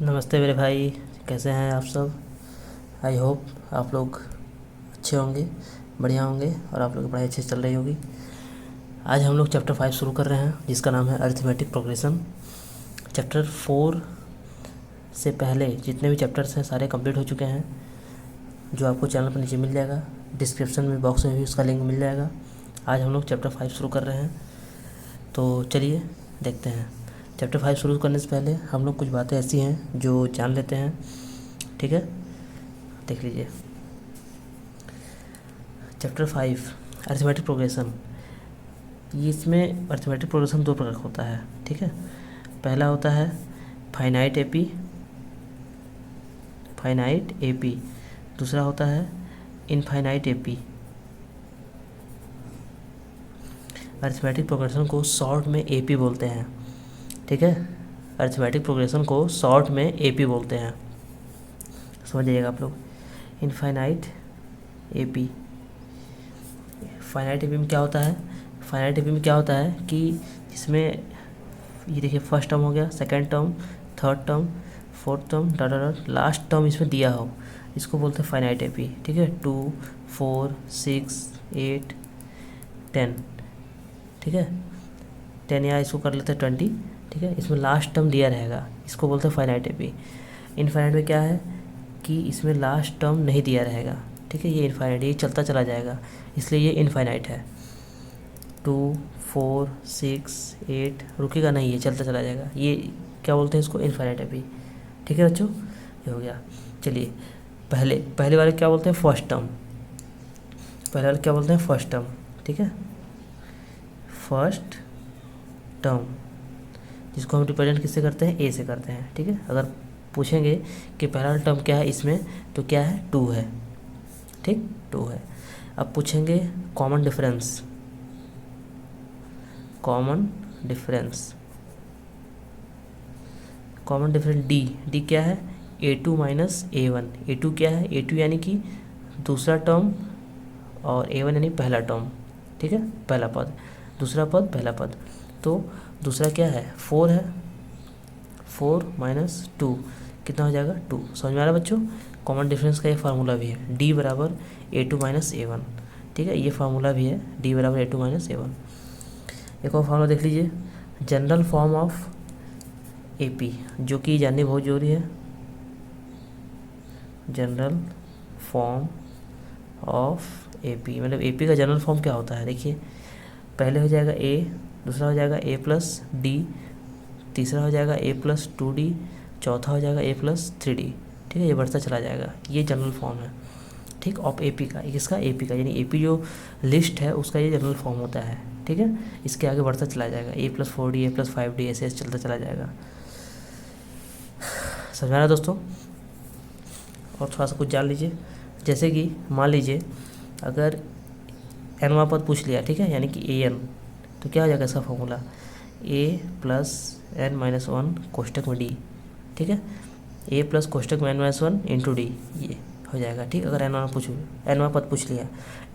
नमस्ते मेरे भाई। कैसे हैं आप सब? आई होप आप लोग अच्छे होंगे, बढ़िया होंगे और आप लोग की पढ़ाई अच्छे से चल रही होगी। आज हम लोग चैप्टर 5 शुरू कर रहे हैं जिसका नाम है अरिथमेटिक प्रोग्रेशन। चैप्टर 4 से पहले जितने भी चैप्टर्स हैं सारे कंप्लीट हो चुके हैं, जो आपको चैनल पर नीचे मिल जाएगा। डिस्क्रिप्शन में बॉक्स में भी उसका लिंक मिल जाएगा। आज हम लोग चैप्टर 5 शुरू कर रहे हैं, तो चलिए देखते हैं। चैप्टर 5 शुरू करने से पहले हम लोग कुछ बातें ऐसी हैं जो जान लेते हैं, ठीक है? देख लीजिए। Chapter 5 arithmetic progression. ये इसमें अरिथमेटिक प्रोग्रेशन दो प्रकार का होता है, ठीक है? पहला होता है फाइनाइट एपी, दूसरा होता है इनफाइनाइट एपी। अरिथमेटिक प्रोग्रेशन को शॉर्ट में एपी बोलते हैं, ठीक है? अरिथमेटिक प्रोग्रेशन को शॉर्ट में एपी बोलते हैं, समझ जाइएगा आप लोग। इनफाइनाइट एपी, फाइनाइट एपी में क्या होता है? फाइनाइट एपी में क्या होता है कि इसमें ये देखिए, फर्स्ट टर्म हो गया, second term, third term, fourth term, data last term इसमें दिया हो, इसको बोलते हैं फाइनाइट एपी, ठीक है? 2, 4, 6, 8, 10, ठीक है? 10 या इसको कर लेते हैं 20, ठीक है? इसमें लास्ट टर्म दिया रहेगा, इसको बोलते हैं फाइनाइट एपी। इनफाइनाइट में क्या है कि इसमें लास्ट टर्म नहीं दिया रहेगा, ठीक है? ये इनफाइनाइट, ये चलता चला जाएगा, इसलिए ये इनफाइनाइट है। 2, 4, 6, 8 रुकेगा नहीं, ये चलता चला जाएगा। ये क्या बोलते हैं इसको? इनफाइनाइट एपी, ठीक है बच्चों? ये हो गया। चलिए पहले वाले क्या बोलते हैं? First term. पहले वाले क्या बोलते हैं? फर्स्ट टर्म, ठीक है? फर्स्ट टर्म, जिसको हम रिप्रेजेंट किससे करते हैं? ए से करते हैं, ठीक है? अगर पूछेंगे कि पहला टर्म क्या है इसमें, तो क्या है? 2 है, ठीक? 2 है। अब पूछेंगे common difference, common difference D क्या है? A2 minus A1। A2 क्या है? A2 यानी कि दूसरा टर्म और A1 यानी पहला टर्म, ठीक है? पहला पद, दूसरा पद, पहला पद। तो दूसरा क्या है? 4 है, 4 माइनस 2 कितना हो जाएगा? 2। समझ में आ रहा है बच्चों? कॉमन डिफरेंस का ये फार्मूला भी है, D बराबर A2 माइनस A1, ठीक है? ये फार्मूला भी है, D बराबर A2 माइनस A1। एक और फार्मूला देख लीजिए, जनरल फॉर्म ऑफ एपी, जो कि जाननी बहुत ज़रूरी है। जनरल फॉर्म ऑफ एपी, मतलब एपी का जनरल फॉर्म क्या होता है? देखिए, पहले हो जाएगा ए, दूसरा हो जाएगा ए प्लस डी, तीसरा हो जाएगा ए प्लस 2D, चौथा हो जाएगा ए प्लस 3D, ठीक है? ये बढ़ता चला जाएगा, ये जनरल फॉर्म है, ठीक? ऑफ एपी का, इसका एपी का, यानी एपी जो लिस्ट है उसका ये जनरल फॉर्म होता है, ठीक है? इसके आगे बढ़ता चला जाएगा, ए प्लस 4D, ए प्लस 5D, ऐसे चलता चला जाएगा। समझ में आ रहा है दोस्तों? और थोड़ा सा कुछ जान लीजिए, जैसे कि मान लीजिए अगर एनवा पद पूछ लिया, ठीक है? यानी कि AN, तो क्या हो जाएगा इसका formula? A plus N minus 1 कोष्टक में D, ठीक है? A प्लस कोष्टक में N माइनस 1 इंटू D, ये हो जाएगा, ठीक? अगर एनवा पद पूछ लिया,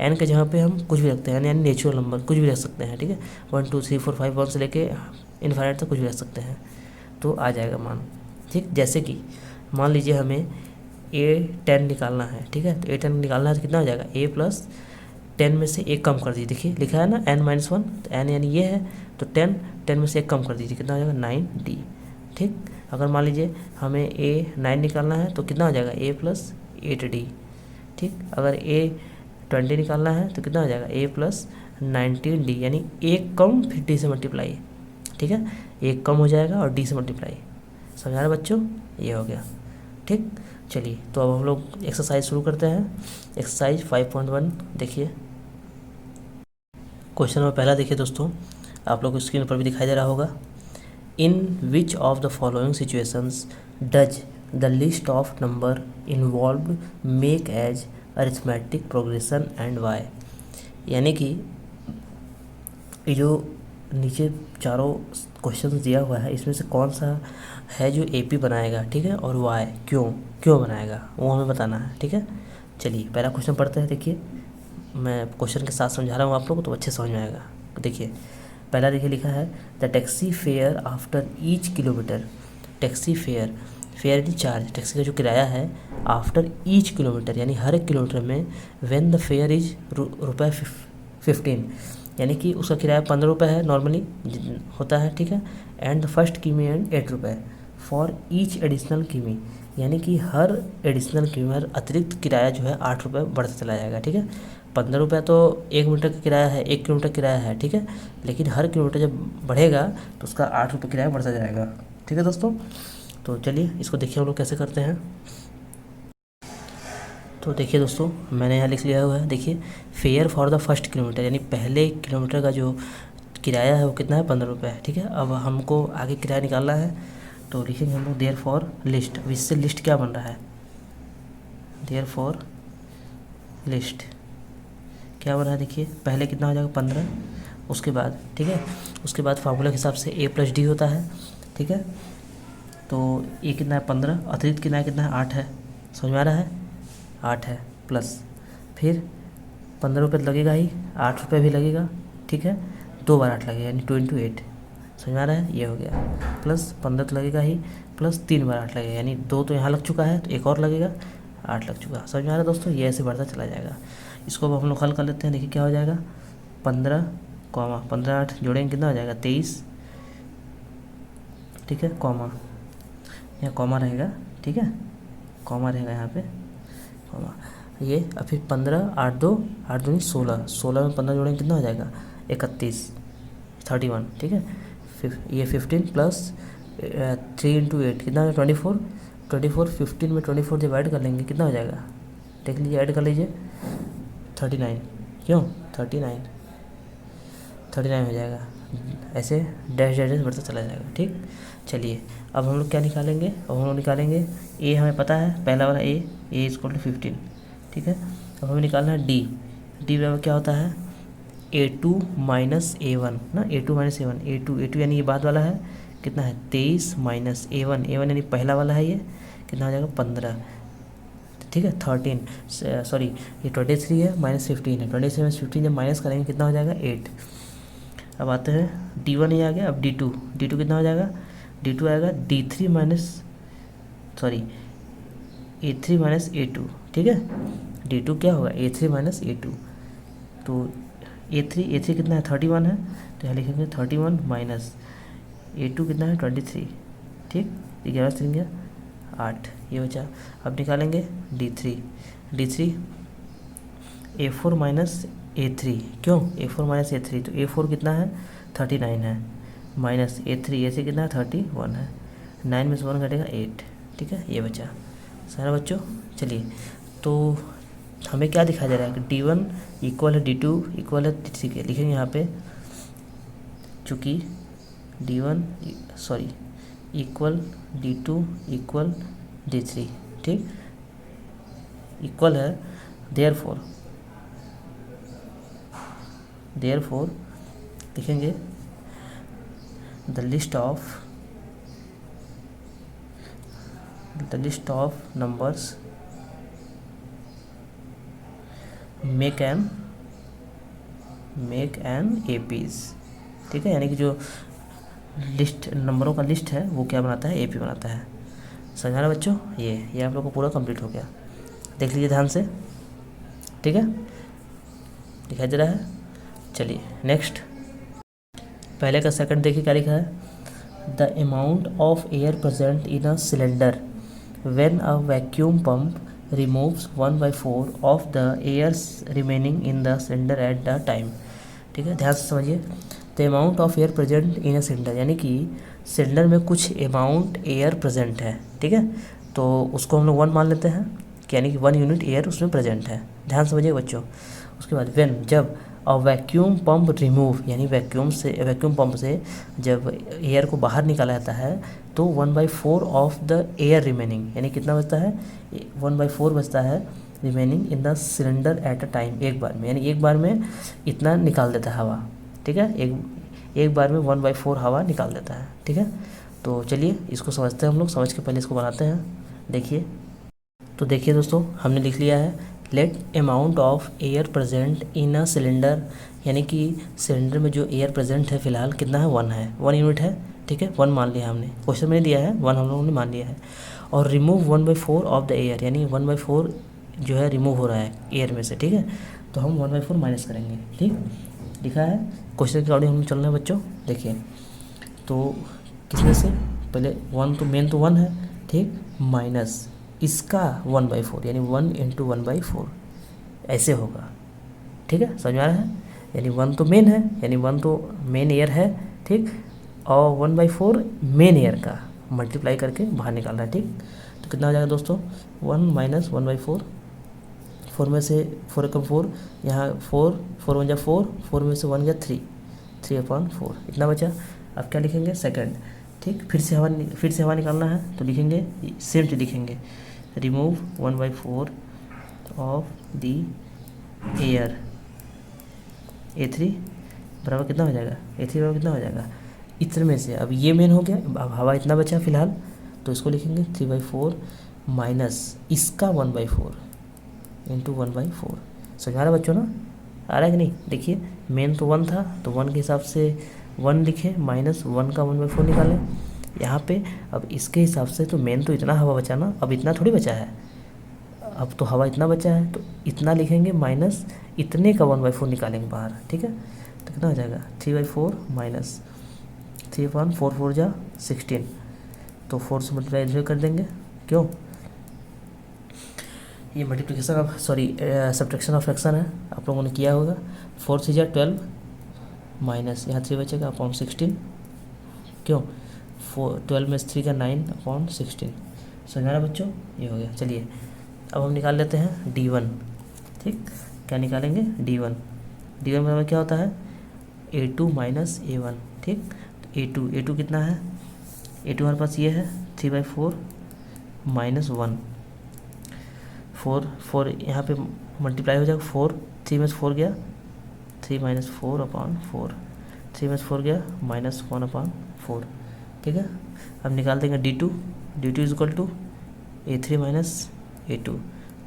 एन के जगह पे हम कुछ भी रखते हैं, यानी नेचुरल नंबर कुछ भी रख सकते हैं, ठीक है? 1 2 3 4 5 1 से लेके इनफाइनाइट तक कुछ भी रख सकते हैं, तो आ जाएगा मान, ठीक? जैसे कि मान लीजिए हमें A10 निकालना है, ठीक है? तो A10 निकालना है तो कितना हो जाएगा? A प्लस 10 में से एक कम कर दीजिए, देखिए लिखा है ना N माइनस 1, तो N यानी ये है, तो 10 में से एक कम कर दीजिए, कितना हो जाएगा? 9D, ठीक? अगर मान लीजिए हमें A9 निकालना है तो कितना हो जाएगा? A प्लस 8D, ठीक? अगर A20 निकालना है तो कितना हो जाएगा? A प्लस 19D, यानी एक कम फिर D से मल्टीप्लाई, ठीक है? एक कम हो जाएगा और D से मल्टीप्लाई। समझा रहे बच्चों? ये हो गया, ठीक? चलिए, तो अब हम लोग एक्सरसाइज शुरू करते हैं। एक्सरसाइज 5.1 देखिए। क्वेश्चन नंबर पहला देखिए दोस्तों, आप लोग को स्क्रीन पर भी दिखाई दे रहा होगा। In which of the following situations does the list of number involved make as arithmetic progression and why. यानी कि ये जो नीचे चारों क्वेश्चन दिया हुआ है, इसमें से कौन सा है जो एपी बनाएगा, ठीक है? और वाई क्यों बनाएगा, वो हमें बताना है, ठीक है? चलिए पहला क्वेश्चन पढ़ते हैं। देखिए, मैं क्वेश्चन के साथ समझा रहा हूँ आप लोग को, तो अच्छे समझ में आएगा। देखिए, पहला देखिए लिखा है the taxi fare after each kilometre. Taxi fare fair यानी चार्ज, टैक्सी का जो किराया है आफ्टर ईच किलोमीटर, यानी हर एक किलोमीटर में, व्हेन द फेयर इज रुपये 15, यानी कि उसका किराया 15 रुपये है नॉर्मली होता है, ठीक है। एंड द फर्स्ट किमी एंड 8 रुपये फॉर ईच एडिशनल किमी, यानी कि हर एडिशनल किमी, हर अतिरिक्त किराया जो है 8 रुपये बढ़ता चला जाएगा, ठीक है। 15 रुपये तो 1 मीटर का किराया है, 1 किलोमीटर किराया है, ठीक है, लेकिन हर किलोमीटर जब बढ़ेगा तो उसका 8 रुपये किराया बढ़ता जाएगा, ठीक है दोस्तों। तो चलिए इसको देखिए हम लोग कैसे करते हैं। तो देखिए दोस्तों, मैंने यहाँ लिख लिया हुआ है, देखिए fair for the first kilometre, यानी पहले किलोमीटर का जो किराया है वो कितना है, 15 रुपये है, ठीक है। अब हमको आगे किराया निकालना है, तो लिखेंगे हम लोग देयर फॉर लिस्ट। अब इससे लिस्ट क्या बन रहा है, देयर फॉर लिस्ट क्या बन रहा है, देखिए पहले कितना हो जाएगा 15, उसके बाद, ठीक है, उसके बाद फार्मूला के हिसाब से A+D होता है, ठीक है। तो ये कितना है 15, अतिरिक्त कितना है 8 है, समझ में आ रहा है, 8 है, प्लस फिर 15 रुपये लगेगा ही, 8 रुपये भी लगेगा, ठीक है, 2 बार 8 लगेगा यानी 28, समझ में आ रहा है, ये हो गया, प्लस 15 तो लगेगा ही, प्लस 3 बार 8 लगेगा, यानी 2 तो यहाँ लग चुका है तो एक और लगेगा, 8 लग चुका, समझ में आ रहा है दोस्तों। ये ऐसे बढ़ता चला जाएगा। इसको अब हम लोग हल कर लेते हैं, देखिए क्या हो जाएगा, 15, 15 8 जोड़ेंगे कितना हो जाएगा 23, ठीक है, कॉमा, यहाँ कॉमा रहेगा, ठीक है, कॉमा रहेगा यहाँ पे, कॉमा, ये अब फिर 15 8 2 नहीं 16, 16 में 15 जोड़ेंगे कितना हो जाएगा 31, 31, ठीक है। फिर ये 15 प्लस 3 × 8 कितना है 24, 15 में 24 डिवाइड कर लेंगे कितना हो जाएगा, देख लीजिए, ऐड कर लीजिए, 39, क्यों 39 हो जाएगा, ऐसे डैश डैश बढ़ता चला जाएगा, ठीक। चलिए अब हम लोग क्या निकालेंगे, अब हम लोग निकालेंगे ए, हमें पता है पहला वाला ए इज इक्वल टू 15, ठीक है। अब हमें निकालना है डी बराबर क्या होता है A2 - A1 ना, A2 - A1, A2 यानी ये बाद वाला है, कितना है 23 - A1 यानी पहला वाला है, ये कितना हो जाएगा 15, ठीक है, 13 सॉरी ये 23 है -15 है, 23 में 15 जब माइनस करेंगे कितना हो जाएगा 8। अब आते हैं D1 ये आ गया, अब D2 कितना हो जाएगा, D2 आएगा A3 - A2, ठीक है, D2 क्या होगा A3 - A2, तो A3 कितना है 31 है, तो यहाँ लिखेंगे 31 माइनस A2 कितना है 23, ठीक, 11 से गया 8, ये बचा। अब निकालेंगे D3 A4 - A3, क्यों A4 - A3, तो A4 कितना है 39 है, माइनस A3 ऐसे कितना है 31 है, 9 में से 1 घटेगा 8, ठीक है, ये बचा सारा बच्चों। चलिए तो हमें क्या दिखाई दे रहा है कि D1 इक्वल है D2 इक्वल है D3 के, लिखेंगे यहाँ पे, चूँकि D1 equal D2 equal D3, ठीक, इक्वल है, देयरफॉर लिखेंगे the list of numbers make an APs, ठीक है, यानी कि जो लिस्ट नंबरों का लिस्ट है वो क्या बनाता है AP बनाता है, समझा रहा बच्चों। ये आप लोग को पूरा कंप्लीट हो गया, देख लीजिए ध्यान से, ठीक है, दिखाई दे रहा है। चलिए नेक्स्ट, पहले का सेकंड देखिए क्या लिखा है, the amount of air present in a cylinder when a vacuum pump removes 1/4 of the airs remaining in the cylinder at the time, ठीक है, ध्यान से समझिए। The amount of air present in a cylinder, यानी कि cylinder में कुछ amount air present है, ठीक है, तो उसको हम लोग 1 मान लेते हैं, यानी कि 1 यूनिट एयर उसमें प्रेजेंट है, ध्यान समझिए बच्चों। उसके बाद व्हेन, जब अ वैक्यूम पंप रिमूव, यानी वैक्यूम पंप से जब एयर को बाहर निकाला जाता है तो 1/4 ऑफ द एयर रिमेनिंग, यानी कितना बचता है 1/4 बचता है remaining in the cylinder at a time, एक बार में, यानी एक बार में इतना निकाल देता है हवा, ठीक है, एक बार में 1/4 हवा निकाल देता है, ठीक है। तो चलिए इसको समझते हैं हम लोग, समझ के पहले इसको बनाते हैं। देखिए तो देखिए दोस्तों, हमने लिख लिया है let amount of air present in a cylinder, यानी कि सिलेंडर में जो एयर प्रेजेंट है फिलहाल कितना है 1 है, 1 यूनिट है, ठीक है, 1 मान लिया हमने, क्वेश्चन में दिया है 1 हम लोगों ने मान लिया है। और रिमूव 1/4 ऑफ द एयर, यानी 1/4 जो है रिमूव हो रहा है एयर में से, ठीक है। तो हम 1/4 माइनस करेंगे, ठीक, लिखा है क्वेश्चन के अकॉर्डिंग हम चलना है बच्चों। देखिए तो किसमें से पहले 1 तो मेन तो 1 है, ठीक, माइनस इसका 1/4 यानी 1 × 1/4 ऐसे होगा, ठीक है, समझ में आ रहा है। यानी 1 तो मेन है, यानी 1 तो मेन एयर है, ठीक, और 1/4 मेन एयर का मल्टीप्लाई करके बाहर निकालना है, ठीक। तो कितना हो जाएगा दोस्तों, 1 - 1/4, 4 में से 4 × 4 यहाँ 4, 4 1 4, 4 में से 1 गया 3, 3/4 इतना बचा। अब क्या लिखेंगे, सेकंड, ठीक, फिर से हवा निकालना है तो लिखेंगे सेम चीज लिखेंगे, remove 1/4 of the air, A3 बराबर कितना हो जाएगा, A3 बराबर कितना हो जाएगा, इतने में से। अब ये मेन हो गया, अब हवा इतना बचा फिलहाल, तो इसको लिखेंगे 3/4 माइनस इसका 1/4 × 1/4। समझ आ रहा है बच्चों ना, आ रहा है कि नहीं। देखिए मेन तो 1 था तो 1 के हिसाब से 1 लिखे, माइनस 1 का 1/4 निकालें यहाँ पे। अब इसके हिसाब से तो मेन तो इतना हवा बचा ना, अब इतना थोड़ी बचा है, अब तो हवा इतना बचा है तो इतना लिखेंगे, माइनस इतने का 1/4 निकालेंगे बाहर, ठीक है। तो कितना हो जाएगा, 3/4 माइनस 3/4, 4 जा 16, तो 4 से मल्टीप्लाई इधर कर देंगे, क्यों, ये multiplication of subtraction of fraction है, आप लोगों ने किया होगा। 4 से जा 12 माइनस यहाँ 3 बचेगा अपॉन 16, क्यों, 12 में 3 का 9/16। समझ रहा बच्चों, ये हो गया। चलिए अब हम निकाल लेते हैं D1, ठीक, क्या निकालेंगे, D1 बराबर क्या होता है, A2 - A1, ठीक। तो A2 कितना है, A2 हमारे पास ये है 3/4 माइनस 1, 4 यहाँ पे मल्टीप्लाई हो जाएगा, 4 3 में से 4 गया, 3 - 4/4, 3 में से 4 गया माइनस 1/4, ठीक है। अब निकाल देंगे D2 is equal to A3 - A2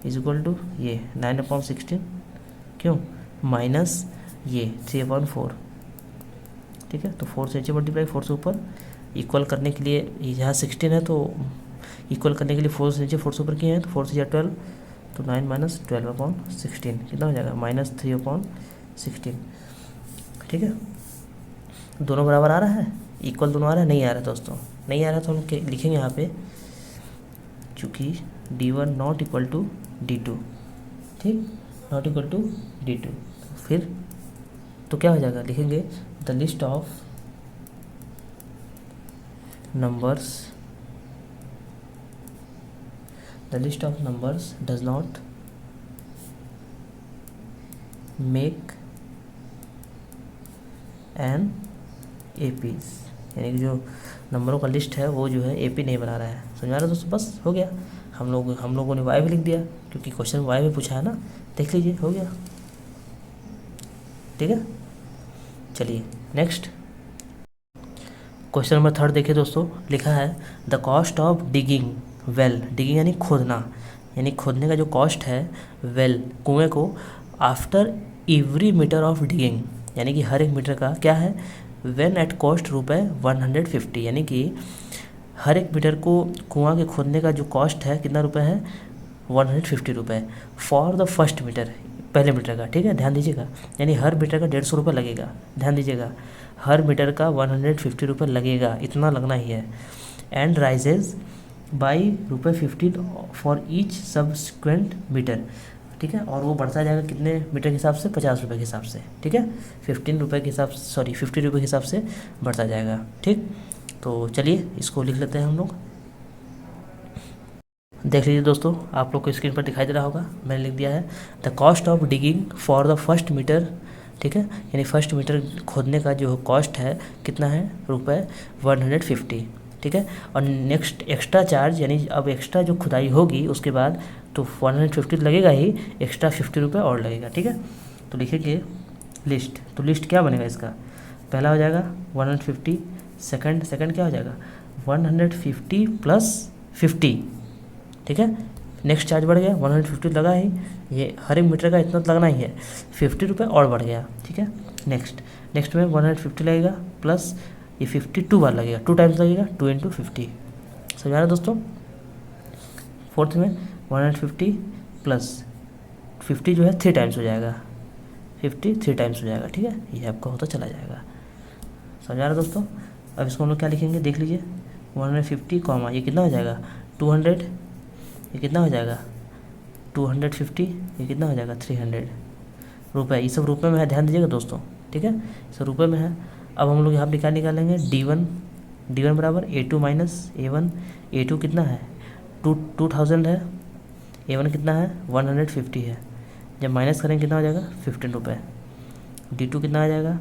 is equal to ये 9/16, क्यों, माइनस ये 3/4, ठीक है। तो 4 से नीचे मल्टीप्लाई, 4 से ऊपर, इक्वल करने के लिए यहाँ 16 है तो इक्वल करने के लिए 4 से नीचे 4 से ऊपर किए हैं, तो 4 से 12 तो 9 - 12/16 कितना हो जाएगा, -3/16, ठीक है। दोनों बराबर आ रहा है, इक्वल दोनों आ रहा है, नहीं आ रहा है दोस्तों, नहीं आ रहा तो हम लिखेंगे यहाँ पे, चूँकि D1 not equal to D2, ठीक, नॉट इक्वल टू D2, फिर तो क्या हो जाएगा, लिखेंगे the list of numbers does not make N APs, यानी कि जो नंबरों का लिस्ट है वो जो है AP नहीं बना रहा है। समझ आ रहा है दोस्तों, बस हो गया। हम लोगों ने वाई भी लिख दिया क्योंकि क्वेश्चन वाई में पूछा है ना, देख लीजिए हो गया, ठीक है। चलिए नेक्स्ट क्वेश्चन नंबर 3 देखिए दोस्तों, लिखा है the cost of digging well, digging यानी खोदना, यानी खोदने का जो कॉस्ट है वेल कुएं को, after every metre of digging, यानी कि हर एक मीटर का क्या है, व्हेन एट कॉस्ट ₹150, यानी कि हर एक मीटर को कुआं के खोदने का जो कॉस्ट है कितना रुपए है, 150 रुपये फॉर द फर्स्ट मीटर, पहले मीटर का, ठीक है, ध्यान दीजिएगा। यानी हर मीटर का 150 रुपये लगेगा, ध्यान दीजिएगा, हर मीटर का 150 रुपये लगेगा, इतना लगना ही है। And rises by ₹15 for each subsequent metre, ठीक है, और वो बढ़ता जाएगा कितने मीटर के हिसाब से, 50 रुपये के हिसाब से, ठीक है, 50 रुपये के हिसाब से बढ़ता जाएगा, ठीक। तो चलिए इसको लिख लेते हैं हम लोग, देख लीजिए दोस्तों, आप लोग को स्क्रीन पर दिखाई दे रहा होगा, मैंने लिख दिया है the cost of digging for the first metre, ठीक है, यानी फर्स्ट मीटर खोदने का जो कॉस्ट है कितना है, ₹150, ठीक है। और नेक्स्ट एक्स्ट्रा चार्ज, यानी अब एक्स्ट्रा जो खुदाई होगी उसके बाद तो 150 लगेगा ही, एक्स्ट्रा 50 रुपये और लगेगा, ठीक है। तो लिखेंगे लिस्ट, तो लिस्ट क्या बनेगा इसका, पहला हो जाएगा 150, सेकंड क्या हो जाएगा 150 + 50, ठीक है। नेक्स्ट चार्ज बढ़ गया, 150 लगा ही, ये हर एक मीटर का इतना लगना ही है, 50 रुपये और बढ़ गया, ठीक है। नेक्स्ट में 150 लगेगा प्लस ये 50 2 बार लगेगा, 2 टाइम्स लगेगा, 2 × 50। समझ आ रहा है दोस्तों, फोर्थ में 150 प्लस 50 जो है 3 टाइम्स हो जाएगा, 50 3 टाइम्स हो जाएगा, ठीक है, ये आपका होता चला जाएगा। समझ आ रहा दोस्तों। अब इसको हम लोग क्या लिखेंगे देख लीजिए, 150 कॉमा ये कितना हो जाएगा 200, ये कितना हो जाएगा 250, ये कितना हो जाएगा 300 रुपये। ये सब रुपये में है, ध्यान दीजिएगा दोस्तों, ठीक है, सब रुपये में है। अब हम लोग यहाँ पे क्या निकालेंगे, D1 बराबर A2 माइनस A1। A2 कितना है 2000 है, A1 कितना है 150 है, जब माइनस करेंगे कितना हो जाएगा 15 रुपये। D2 कितना आ जाएगा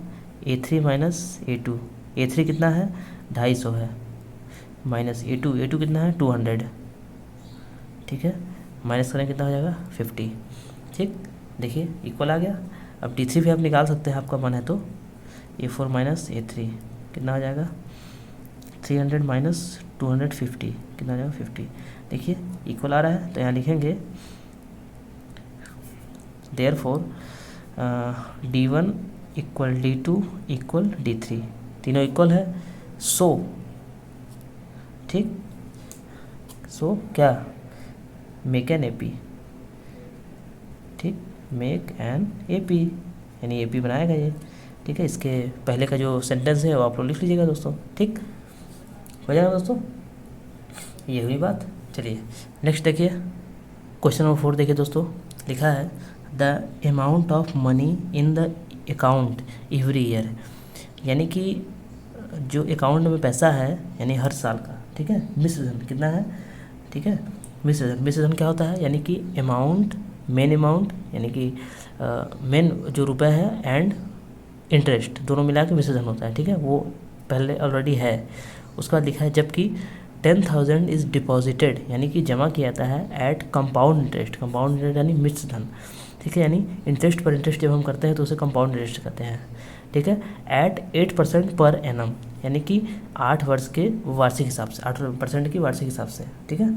A3 माइनस A2, A3 कितना है 250 है, माइनस A2 कितना है 200, ठीक है, माइनस करेंगे कितना हो जाएगा 50, ठीक, देखिए इक्वल आ गया। अब D3 भी आप निकाल सकते हैं, आपका मन है तो। A4 माइनस A3 कितना हो जाएगा 300 माइनस 250 कितना हो जाएगा 50, देखिए इक्वल आ रहा है, तो यहाँ लिखेंगे therefore D1 equal D2 equal D3, तीनों इक्वल है, सो ठीक, सो क्या मेक एन AP, ठीक, मेक एन AP, यानी AP बनाएगा ये, ठीक है। इसके पहले का जो सेंटेंस है वो आप लोग लिख लीजिएगा दोस्तों, ठीक हो जाएगा दोस्तों, ये हुई बात। चलिए नेक्स्ट देखिए, क्वेश्चन नंबर 4 देखिए दोस्तों, लिखा है the amount of money in the account every year, यानी कि जो अकाउंट में पैसा है यानी हर साल का, ठीक है, मिश्र धन कितना है, ठीक है, मिश्र धन क्या होता है, यानी कि अमाउंट, मेन अमाउंट यानी कि मेन जो रुपए है एंड इंटरेस्ट दोनों मिला के मिश्र धन होता है, ठीक है, वो पहले ऑलरेडी है। उसके बाद लिखा है जबकि 10,000 इज़ डिपॉजिटेड, यानी कि जमा किया जाता है एट कंपाउंड इंटरेस्ट यानी मिश्र धन, ठीक है, यानी इंटरेस्ट पर इंटरेस्ट जब हम करते हैं तो उसे कंपाउंड इंटरेस्ट कहते हैं, ठीक है, एट 8% पर एनम, यानी कि 8 वर्ष के वार्षिक हिसाब से, 8% की वार्षिक हिसाब से, ठीक है।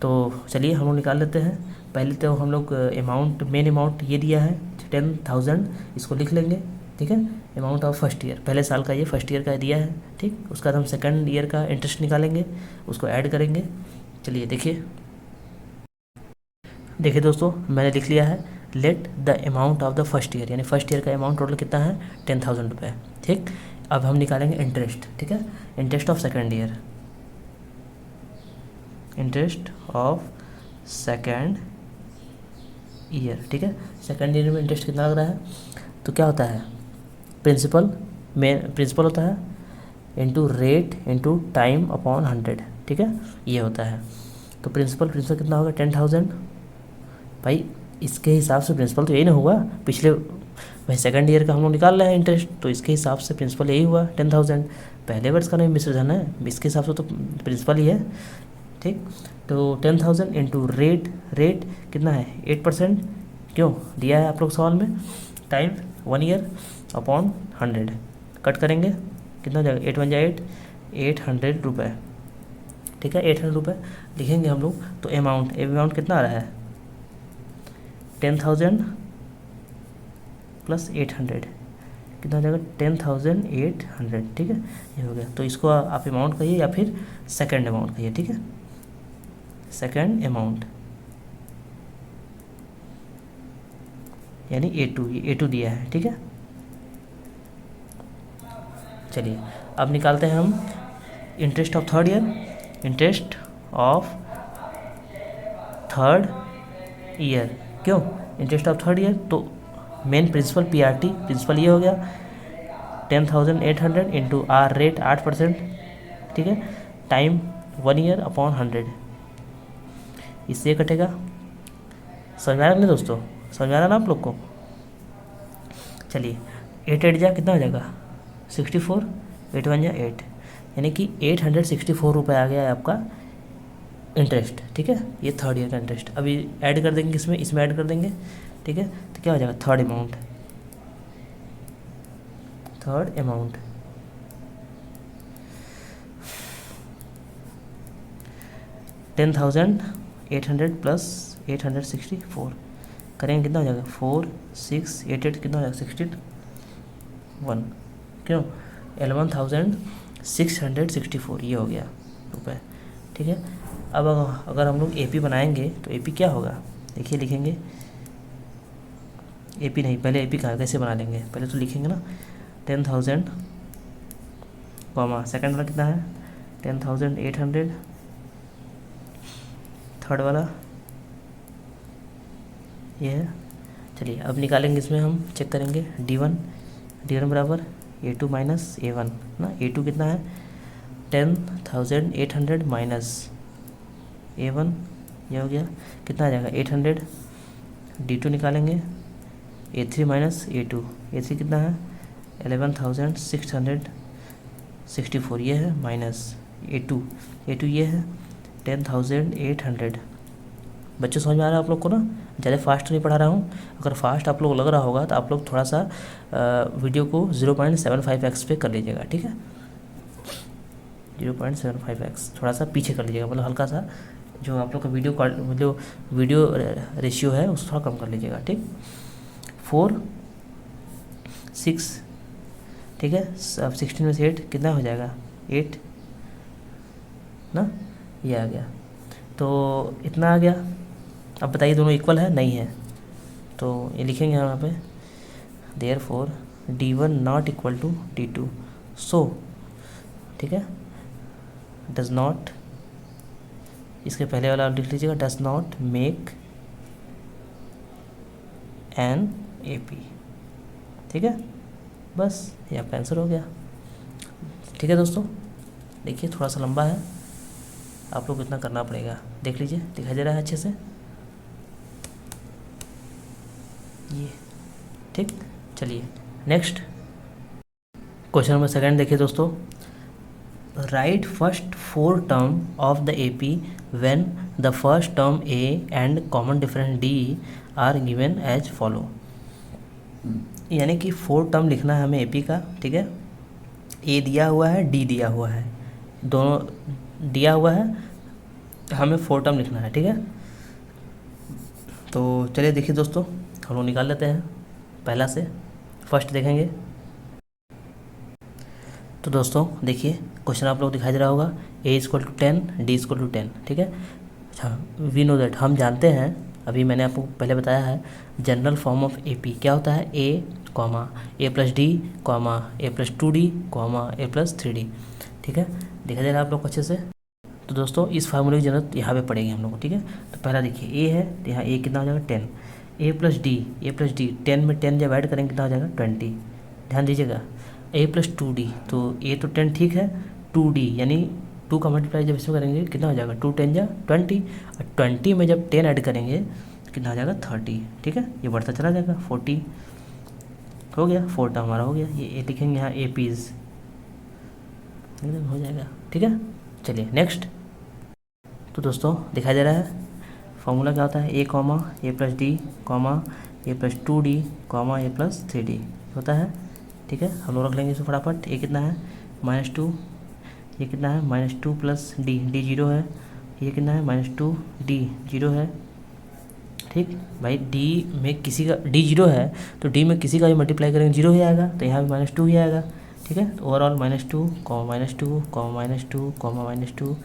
तो चलिए हम लोग निकाल लेते हैं। पहले तो हम लोग अमाउंट, मेन अमाउंट ये दिया है 10,000, इसको लिख लेंगे, ठीक है, अमाउंट ऑफ फर्स्ट ईयर, पहले साल का ये फर्स्ट ईयर का दिया है, ठीक। उसके बाद हम सेकंड ईयर का इंटरेस्ट निकालेंगे, उसको ऐड करेंगे। चलिए देखिए दोस्तों, मैंने लिख लिया है let the amount of the first year, यानी फर्स्ट ईयर का अमाउंट टोटल कितना है 10,000 रुपये, ठीक। अब हम निकालेंगे इंटरेस्ट, ठीक है, interest of second year, interest of second year, ठीक है। सेकंड ईयर में इंटरेस्ट कितना लग रहा है, तो क्या होता है प्रिंसिपल, मेन प्रिंसिपल होता है into rate into time upon 100, ठीक है, ये होता है। तो प्रिंसिपल कितना होगा 10,000, भाई इसके हिसाब से प्रिंसिपल तो यही ना हुआ, पिछले भाई सेकंड ईयर का हम लोग निकाल रहे हैं इंटरेस्ट, तो इसके हिसाब से प्रिंसिपल यही हुआ 10,000, पहले वर्ष का नहीं मिश्र धन है, इसके हिसाब से तो प्रिंसिपल ही है, ठीक। तो 10,000 इंटू रेट कितना है 8%, क्यों दिया है आप लोग सवाल में, टाइम 1 ईयर अपॉन 100, कट करेंगे कितना हो जाएगा 8 बन जाए 800 रुपये, ठीक है, 800 रुपये लिखेंगे हम लोग। तो अमाउंट कितना आ रहा है 10,000 प्लस 800 कितना हो जाएगा 10,800, ठीक है, ये हो गया। तो इसको आप अमाउंट कहिए या फिर सेकंड अमाउंट कहिए, ठीक है, सेकंड अमाउंट यानी A2 दिया है, ठीक है। चलिए अब निकालते हैं हम interest of third year, interest of third year, क्यों इंटरेस्ट ऑफ थर्ड ईयर, तो मेन प्रिंसिपल PRT, प्रिंसिपल ये हो गया 10,800 इंटू आर रेट 8%, ठीक है, टाइम 1 ईयर अपॉन 100, इससे कटेगा। समझ में आ रहा नहीं दोस्तों, समझ में आ रहा ना आप लोग को। चलिए 8 जा कितना हो जाएगा 64, 8 1 जा 8, यानी कि 864 रुपये आ गया है आपका इंटरेस्ट, ठीक है, ये थर्ड ईयर का इंटरेस्ट। अभी ऐड कर देंगे इसमें ऐड कर देंगे, ठीक है, तो क्या हो जाएगा थर्ड अमाउंट 10,800 प्लस 864 करेंगे कितना हो जाएगा 4 6 8 8 कितना हो जाएगा 61, क्यों 11,664 ये हो गया रुपये, ठीक है। अब अगर हम लोग AP बनाएंगे तो AP क्या होगा, देखिए लिखेंगे AP नहीं, पहले AP कहाँ कैसे बना लेंगे, पहले तो लिखेंगे ना 10,000 कॉमा, सेकंड वाला कितना है 10,800, थर्ड वाला ये है। चलिए अब निकालेंगे, इसमें हम चेक करेंगे D1 बराबर A2 माइनस A1 ना, A2 कितना है 10,800 माइनस A1, ये हो गया, कितना आ जाएगा 800, D2 निकालेंगे A3 माइनस A2, A3 कितना है 11,664, ये है माइनस A2 ये है 10,800। बच्चों समझ में आ रहा है आप लोग को ना, ज़्यादा फास्ट नहीं पढ़ा रहा हूँ, अगर फास्ट आप लोग लग रहा होगा तो आप लोग थोड़ा सा वीडियो को 0.75x पे कर लीजिएगा, ठीक है 0.75x थोड़ा सा पीछे कर लीजिएगा, मतलब हल्का सा जो आप लोग का वीडियो रेशियो है उसको थोड़ा कम कर लीजिएगा, ठीक 4 6, ठीक है। अब 16 में से 8 कितना हो जाएगा 8 ना, ये आ गया, तो इतना आ गया। अब बताइए दोनों इक्वल है, नहीं है, तो ये लिखेंगे यहाँ पे therefore D1 not equal to D2, so ठीक है डज नॉट, इसके पहले वाला लिख लीजिएगा does not make an AP, ठीक है, बस ये आपका आंसर हो गया। ठीक है दोस्तों, देखिए थोड़ा सा लंबा है, आप लोग इतना करना पड़ेगा, देख लीजिए दिखाई दे रहा है अच्छे से ये, ठीक। चलिए नेक्स्ट क्वेश्चन नंबर सेकंड देखिए दोस्तों, write first 4 term of the AP when the first term A and common difference D are given as follow, यानी कि 4 टर्म लिखना है हमें AP का, ठीक है, A दिया हुआ है D दिया हुआ है, दोनों दिया हुआ है, हमें 4 टर्म लिखना है, ठीक है। तो चलिए देखिए दोस्तों हम लोग निकाल लेते हैं, पहला से फर्स्ट देखेंगे। तो दोस्तों देखिए क्वेश्चन आप लोग दिखाई दे रहा होगा A equal to 10 D equal to 10, ठीक है। अच्छा वी नो दैट, हम जानते हैं, अभी मैंने आपको पहले बताया है जनरल फॉर्म ऑफ AP क्या होता है A comma A plus D comma A plus 2D comma A plus 3D, ठीक है, दिखाई दे रहा है आप लोग को अच्छे से। तो दोस्तों इस फार्मूले की जरूरत यहाँ पे पड़ेगी हम लोग को, ठीक है। तो पहला देखिए A है, तो यहाँ A कितना हो जाएगा 10, A प्लस D 10 में 10 जब ऐड करेंगे कितना हो जाएगा 20, ध्यान दीजिएगा A प्लस 2D, तो A तो 10 ठीक है, 2D यानी 2 का मल्टीप्लाई जब इसमें करेंगे कितना हो जाएगा 2 10 जा 20, और 20 में जब 10 ऐड करेंगे कितना हो जाएगा 30, ठीक है, ये बढ़ता चला जाएगा 40 हो गया, 4 टर्म हमारा हो गया, ये लिखेंगे यहाँ APs हो जाएगा, ठीक है। चलिए नेक्स्ट, तो दोस्तों दिखाई दे रहा है फॉर्मूला क्या होता है A comma A plus D comma A plus 2D comma A plus 3D होता है, ठीक है। हम लोग रख लेंगे इसमें फटाफट, A कितना है -2, ये कितना है -2 प्लस D 0 है, ये कितना है -2 D 0 है, ठीक भाई, D में किसी का D 0 है तो D में किसी का भी मल्टीप्लाई करेंगे 0 ही आएगा, तो यहाँ भी -2 ही आएगा, ठीक है। तो ओवरऑल -2 कॉमा -2 कॉमा -2 कॉमा -2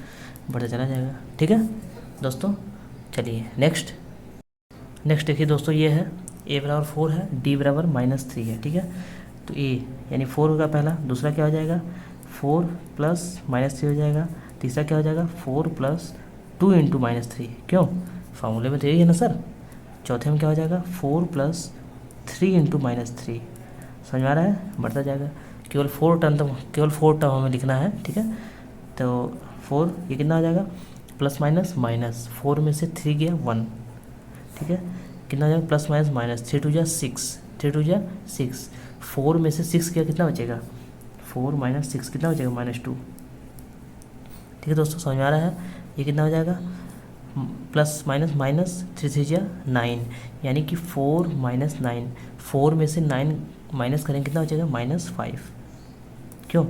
बढ़ता चला जाएगा, ठीक है दोस्तों। चलिए नेक्स्ट देखिए दोस्तों, ये है A बराबर 4 है, D बराबर -3 है, ठीक है। तो A यानी 4 होगा पहला, दूसरा क्या हो जाएगा 4 प्लस -3 हो जाएगा, तीसरा क्या हो जाएगा 4 प्लस 2 इंटू -3, क्यों फार्मूले में तो यही है ना सर। चौथे में क्या हो जाएगा 4 प्लस 3 इंटू -3, समझ में आ रहा है, बढ़ता जाएगा, केवल 4 टर्म हमें लिखना है, ठीक है। तो 4 ये कितना हो जाएगा प्लस माइनस माइनस, 4 में से 3 गया 1, ठीक है, कितना हो जाएगा प्लस माइनस माइनस, 3 2 जा 6, 3 2 जा 6, 4 में से 6 गया कितना बचेगा 4 माइनस 6 कितना बचेगा -2, ठीक है दोस्तों समझ में आ रहा है। ये कितना हो जाएगा प्लस माइनस माइनस, 3 3 जा 9, यानी कि 4 माइनस 9, 4 में से 9 माइनस करेंगे कितना बचेगा -5, क्यों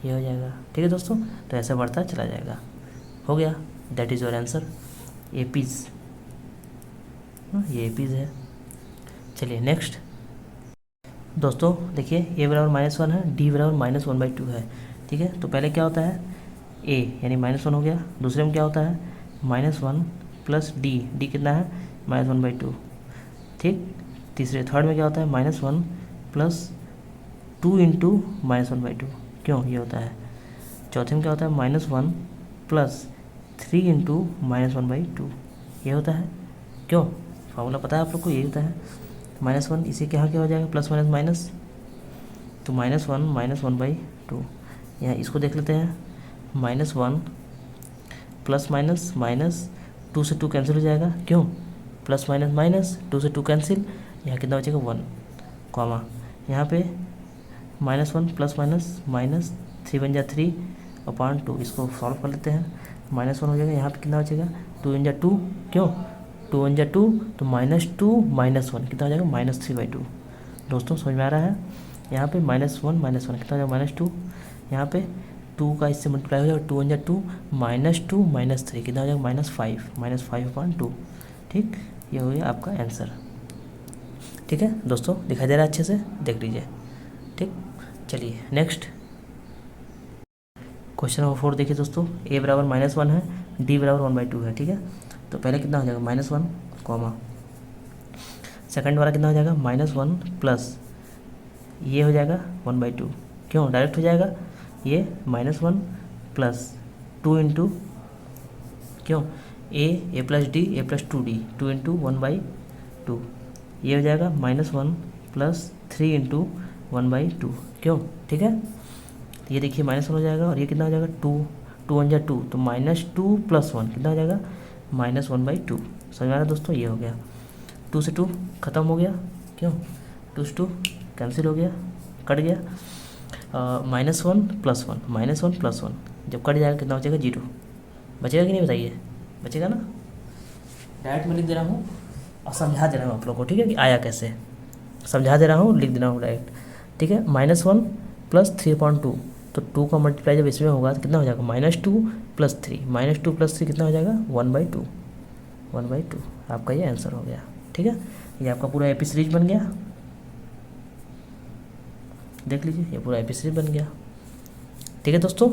ये हो जाएगा, ठीक है दोस्तों। तो ऐसा बढ़ता चला जाएगा, हो गया, that is your answer APs, ये APs है। चलिए नेक्स्ट दोस्तों देखिए A बराबर -1 है, D बराबर -1/2 है, ठीक है। तो पहले क्या होता है A यानी -1 हो गया, दूसरे में क्या होता है -1 प्लस डी, डी कितना है -1/2, ठीक। तीसरे थर्ड में क्या होता है -1 प्लस 2 इंटू -1/2, क्यों ये होता है। चौथे में क्या होता है -1 प्लस 3 इंटू -1/2, ये होता है, क्यों फार्मूला पता है आप लोग को, यही होता है। -1 इसे क्या क्या हो जाएगा प्लस माइनस माइनस, तो -1 -1/2, यहाँ इसको देख लेते हैं। -1 प्लस माइनस माइनस 2 से 2 कैंसिल हो जाएगा, क्यों प्लस माइनस माइनस 2 से 2 कैंसिल, यहाँ कितना बचेगा 1, कॉमा यहाँ पे -1 प्लस माइनस माइनस 3 बन जाए 3/2, इसको सॉल्व कर लेते हैं। -1 हो जाएगा, यहाँ पे कितना बचेगा 2 × 2, क्यों 2 × 2 तो -2 -1 कितना हो जाएगा -3/2। दोस्तों समझ में आ रहा है, यहाँ पे -1 -1 कितना हो जाएगा -2, यहाँ पे 2 का इससे मल्टीप्लाई हो जाएगा 2 × 2 -2 -3 कितना हो जाएगा -5/2, ठीक। ये हो गया आपका आंसर, ठीक है दोस्तों, दिखाई दे रहा है अच्छे से, देख लीजिए, ठीक। चलिए नेक्स्ट क्वेश्चन नंबर 4 देखिए दोस्तों, a बराबर -1 है, d बराबर 1/2 है, ठीक है। तो पहले कितना हो जाएगा -1 कॉमा, सेकंड वाला कितना हो जाएगा -1 प्लस ये हो जाएगा 1/2, क्यों डायरेक्ट हो जाएगा ये -1 प्लस 2 इंटू, क्यों a plus d a plus 2d 2 into 1/2, ये हो जाएगा -1 प्लस 3 इंटू 1/2, क्यों, ठीक है। ये देखिए -1 हो जाएगा और ये कितना हो जाएगा 2 2 × 2 तो -2 + 1 कितना हो जाएगा -1/2। समझ में आ रहा है दोस्तों, ये हो गया 2 से 2 खत्म हो गया, क्यों 2 से 2 कैंसिल हो गया, कट गया। -1 + 1 -1 + 1 जब कट जाएगा कितना बचेगा 0, बचेगा कि नहीं बताइए, बचेगा ना। डायरेक्ट मैं लिख दे रहा हूँ और समझा दे रहा हूँ आप लोगों को, ठीक है कि आया कैसे, समझा दे रहा हूँ, लिख दे रहा हूँ डायरेक्ट, ठीक है। -1 प्लस 3/2 तो 2 का मल्टीप्लाई जब इसमें होगा तो कितना हो जाएगा -2 + 3 -2 + 3 कितना हो जाएगा 1/2 आपका ये आंसर हो गया, ठीक है। ये आपका पूरा एपी सीरीज बन गया, देख लीजिए ये पूरा एपी सीरीज बन गया, ठीक है दोस्तों।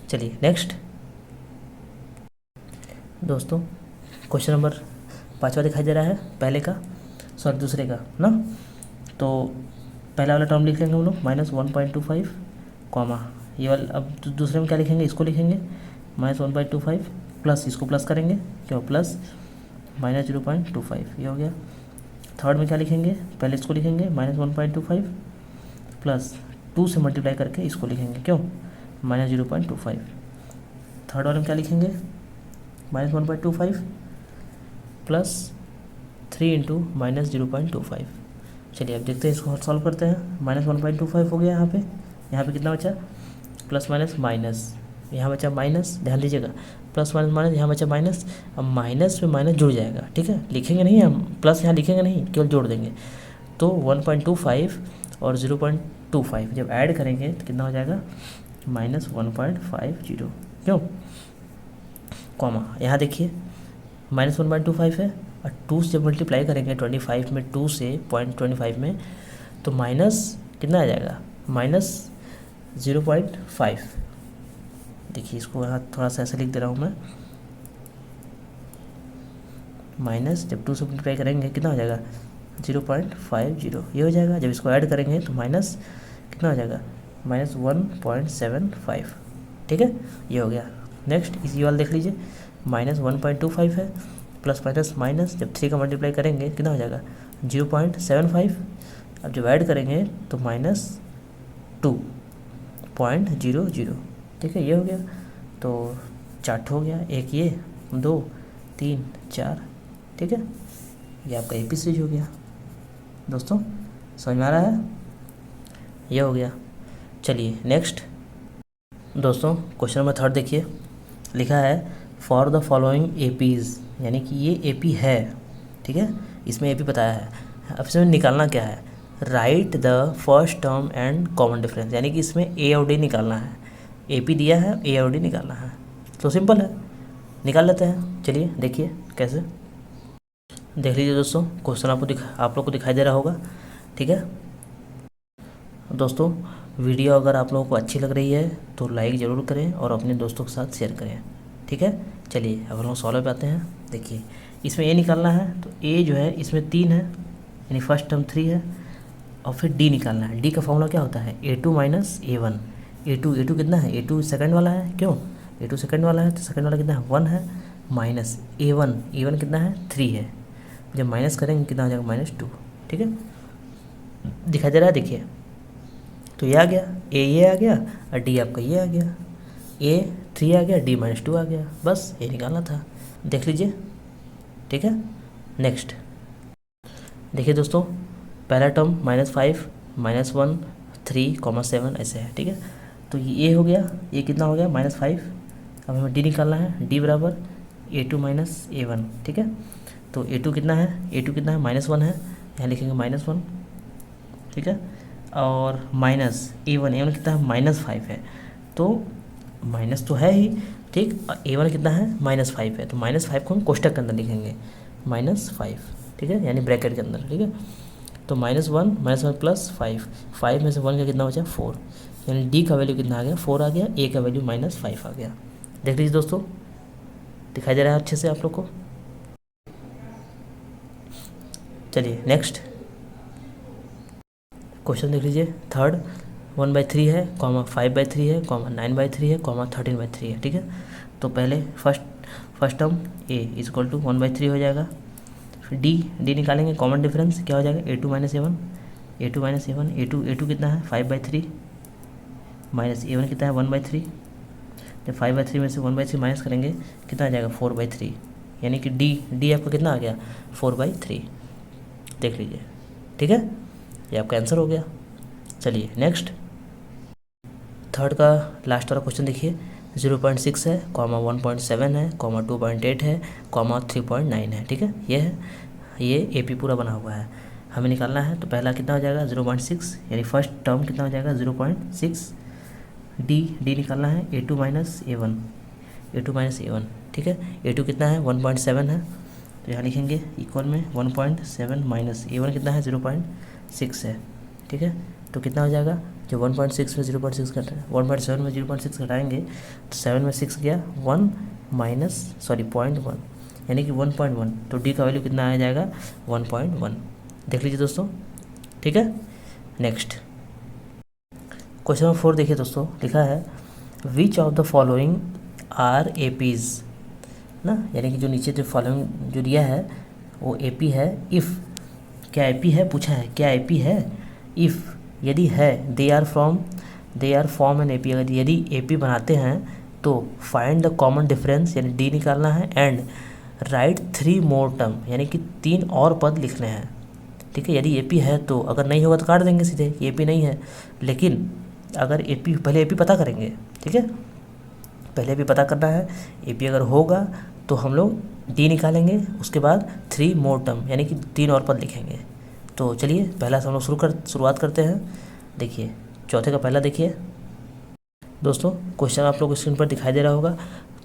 चलिए नेक्स्ट दोस्तों, क्वेश्चन नंबर 5वां दिखाई दे रहा है, पहले का सॉरी दूसरे का ना। तो पहला वाला टर्म लिख लेंगे हम लोग -1.25 कॉमा, ये वाला अब दूसरे में क्या लिखेंगे, इसको लिखेंगे -1.25 प्लस इसको प्लस करेंगे, क्यों प्लस -0.25, ये हो गया। थर्ड में क्या लिखेंगे, पहले इसको लिखेंगे -1.25 प्लस 2 से मल्टीप्लाई करके इसको लिखेंगे, क्यों -0.25। थर्ड वाले में क्या लिखेंगे -1.25 प्लस 3 इंटू -0.25। चलिए अब देखते हैं, इसको सॉल्व करते हैं। -1.25 हो गया, यहाँ पे कितना बचा प्लस माइनस माइनस, यहाँ बचा माइनस, ध्यान दीजिएगा प्लस माइनस माइनस, यहाँ बचा माइनस, अब माइनस में माइनस जुड़ जाएगा, ठीक है, लिखेंगे नहीं हम प्लस, यहाँ लिखेंगे नहीं, केवल जोड़ देंगे। तो 1.25 और 0.25 जब ऐड करेंगे तो कितना हो जाएगा -1.50, क्यों कॉमा, यहाँ देखिए -1.25 है और 2 से जब मल्टीप्लाई करेंगे 25 में 2 से 0.25 में तो माइनस कितना आ जाएगा -0.5। देखिए इसको यहाँ थोड़ा सा ऐसे लिख दे रहा हूँ मैं, माइनस जब 2 से मल्टीप्लाई करेंगे कितना हो जाएगा 0.50, ये हो जाएगा। जब इसको ऐड करेंगे तो माइनस कितना हो जाएगा -1.75, ठीक है, ये हो गया। नेक्स्ट इसी वाला देख लीजिए, -1.25 है, प्लस माइनस माइनस जब 3 का मल्टीप्लाई करेंगे कितना हो जाएगा 0.75, अब जब ऐड करेंगे तो -2.00, ठीक है, ये हो गया। तो चार्ट हो गया, एक ये 2 3 4, ठीक है, ये आपका एपी सीरीज हो गया दोस्तों, समझ में आ रहा है, ये हो गया। चलिए नेक्स्ट दोस्तों, क्वेश्चन नंबर 3 देखिए, लिखा है फॉर द फॉलोइंग एपीज़, यानी कि ये एपी है, ठीक है, इसमें एपी बताया है। अब इसमें निकालना क्या है, right the first term and common difference, यानी कि इसमें ए और डी निकालना है। एपी दिया है, ए और डी निकालना है, तो सिंपल है, निकाल लेते हैं। चलिए देखिए कैसे, देख लीजिए दोस्तों, क्वेश्चन आप लोग को दिखाई दे रहा होगा, ठीक है दोस्तों। वीडियो अगर आप लोगों को अच्छी लग रही है तो लाइक ज़रूर करें और अपने दोस्तों के साथ शेयर करें, ठीक है। चलिए अब हम लोग सॉल्व पे आते हैं। देखिए इसमें ए निकालना है, तो ए जो है इसमें 3 है, यानी फर्स्ट टर्म 3 है, और फिर डी निकालना है। डी का फॉर्मूला क्या होता है, A2 माइनस A1। A2 कितना है, A2 सेकंड वाला है, क्यों, A2 सेकंड वाला है, तो सेकंड वाला कितना है 1 है, माइनस A1 कितना है 3 है। जब माइनस करेंगे कितना हो जाएगा -2। ठीक है, दिखाई दे रहा है, देखिए तो ये आ गया, ये आ गया और डी आपका ये आ गया, A3 आ गया, D -2 आ गया, बस ये निकालना था, देख लीजिए। ठीक है, नेक्स्ट देखिए दोस्तों, पहला टर्म -5 -1 3 7 ऐसे है। ठीक है, तो ये हो गया, ये कितना हो गया -5। अब हमें डी निकालना है, डी बराबर A2 माइनस A1। ठीक है, तो A2 कितना है, A2 कितना है -1 है, यहाँ लिखेंगे -1। ठीक है, और माइनस A1 कितना है -5 है, तो माइनस तो है ही, ठीक, A1 कितना है -5 है, तो -5 को हम कोष्टक के अंदर लिखेंगे -5। ठीक है, यानी ब्रैकेट के अंदर। ठीक है, तो -1 प्लस 5 में से 1 का कितना बचा 4, यानी डी का वैल्यू कितना आ गया 4 आ गया, ए का वैल्यू -5 आ गया। देख लीजिए दोस्तों, दिखाई दे रहा है अच्छे से आप लोग को। चलिए नेक्स्ट क्वेश्चन देख लीजिए, थर्ड 1/3 है, 5/3 है, 9/3 है, 13/3 है। ठीक है, तो पहले फर्स्ट टर्म a = 1/3 हो जाएगा, फिर डी निकालेंगे, कॉमन डिफरेंस क्या हो जाएगा A2 माइनस A1, A2 कितना है 5/3 माइनस A1 कितना है 1/3। जब 5/3 में से 1/3 माइनस करेंगे कितना आ जाएगा 4/3, यानी कि डी आपका कितना आ गया 4/3। देख लीजिए, ठीक है, ये आपका आंसर हो गया। चलिए नेक्स्ट, थर्ड का लास्ट वाला क्वेश्चन देखिए, 0.6 है, 1.7 है, 2.8 है, 3.9 है। ठीक है, ये AP पूरा बना हुआ है, हमें निकालना है। तो पहला कितना हो जाएगा 0.6, यानी फर्स्ट टर्म कितना हो जाएगा 0.6। डी निकालना है A2 माइनस A1। ठीक है, A2 कितना है 1.7 है, तो यहाँ लिखेंगे इक्वल में 1.7 माइनस A1 कितना है 0.6 है। ठीक है, तो कितना हो जाएगा, जो 1.6 में 0.6 घटा 1.7 में 0.6 घटाएंगे तो 7 में 6 गया 1 माइनस 0.1, यानी कि 1.1, तो डी का वैल्यू कितना आ जाएगा 1.1। देख लीजिए दोस्तों, ठीक है। नेक्स्ट क्वेश्चन नंबर 4 देखिए दोस्तों, लिखा है which of the following are APs ना, यानी कि जो नीचे जो फॉलोइंग जो दिया है वो AP है। इफ़ क्या AP है, पूछा है क्या AP है। इफ़ यदि है, they are form an AP, अगर यदि AP बनाते हैं तो फाइंड द कॉमन डिफरेंस, यानी डी निकालना है, एंड राइट 3 मोर टर्म, यानी कि 3 और पद लिखने हैं। ठीक है, यदि AP है तो, अगर नहीं होगा तो काट देंगे सीधे, AP नहीं है। लेकिन अगर AP पहले AP पता करेंगे, ठीक है, पहले भी पता करना है। AP अगर होगा तो हम लोग डी निकालेंगे, उसके बाद 3 मोर टर्म, यानी कि 3 और पद लिखेंगे। तो चलिए पहला से हम लोग शुरुआत करते हैं। देखिए चौथे का पहला देखिए दोस्तों, क्वेश्चन आप लोग स्क्रीन पर दिखाई दे रहा होगा।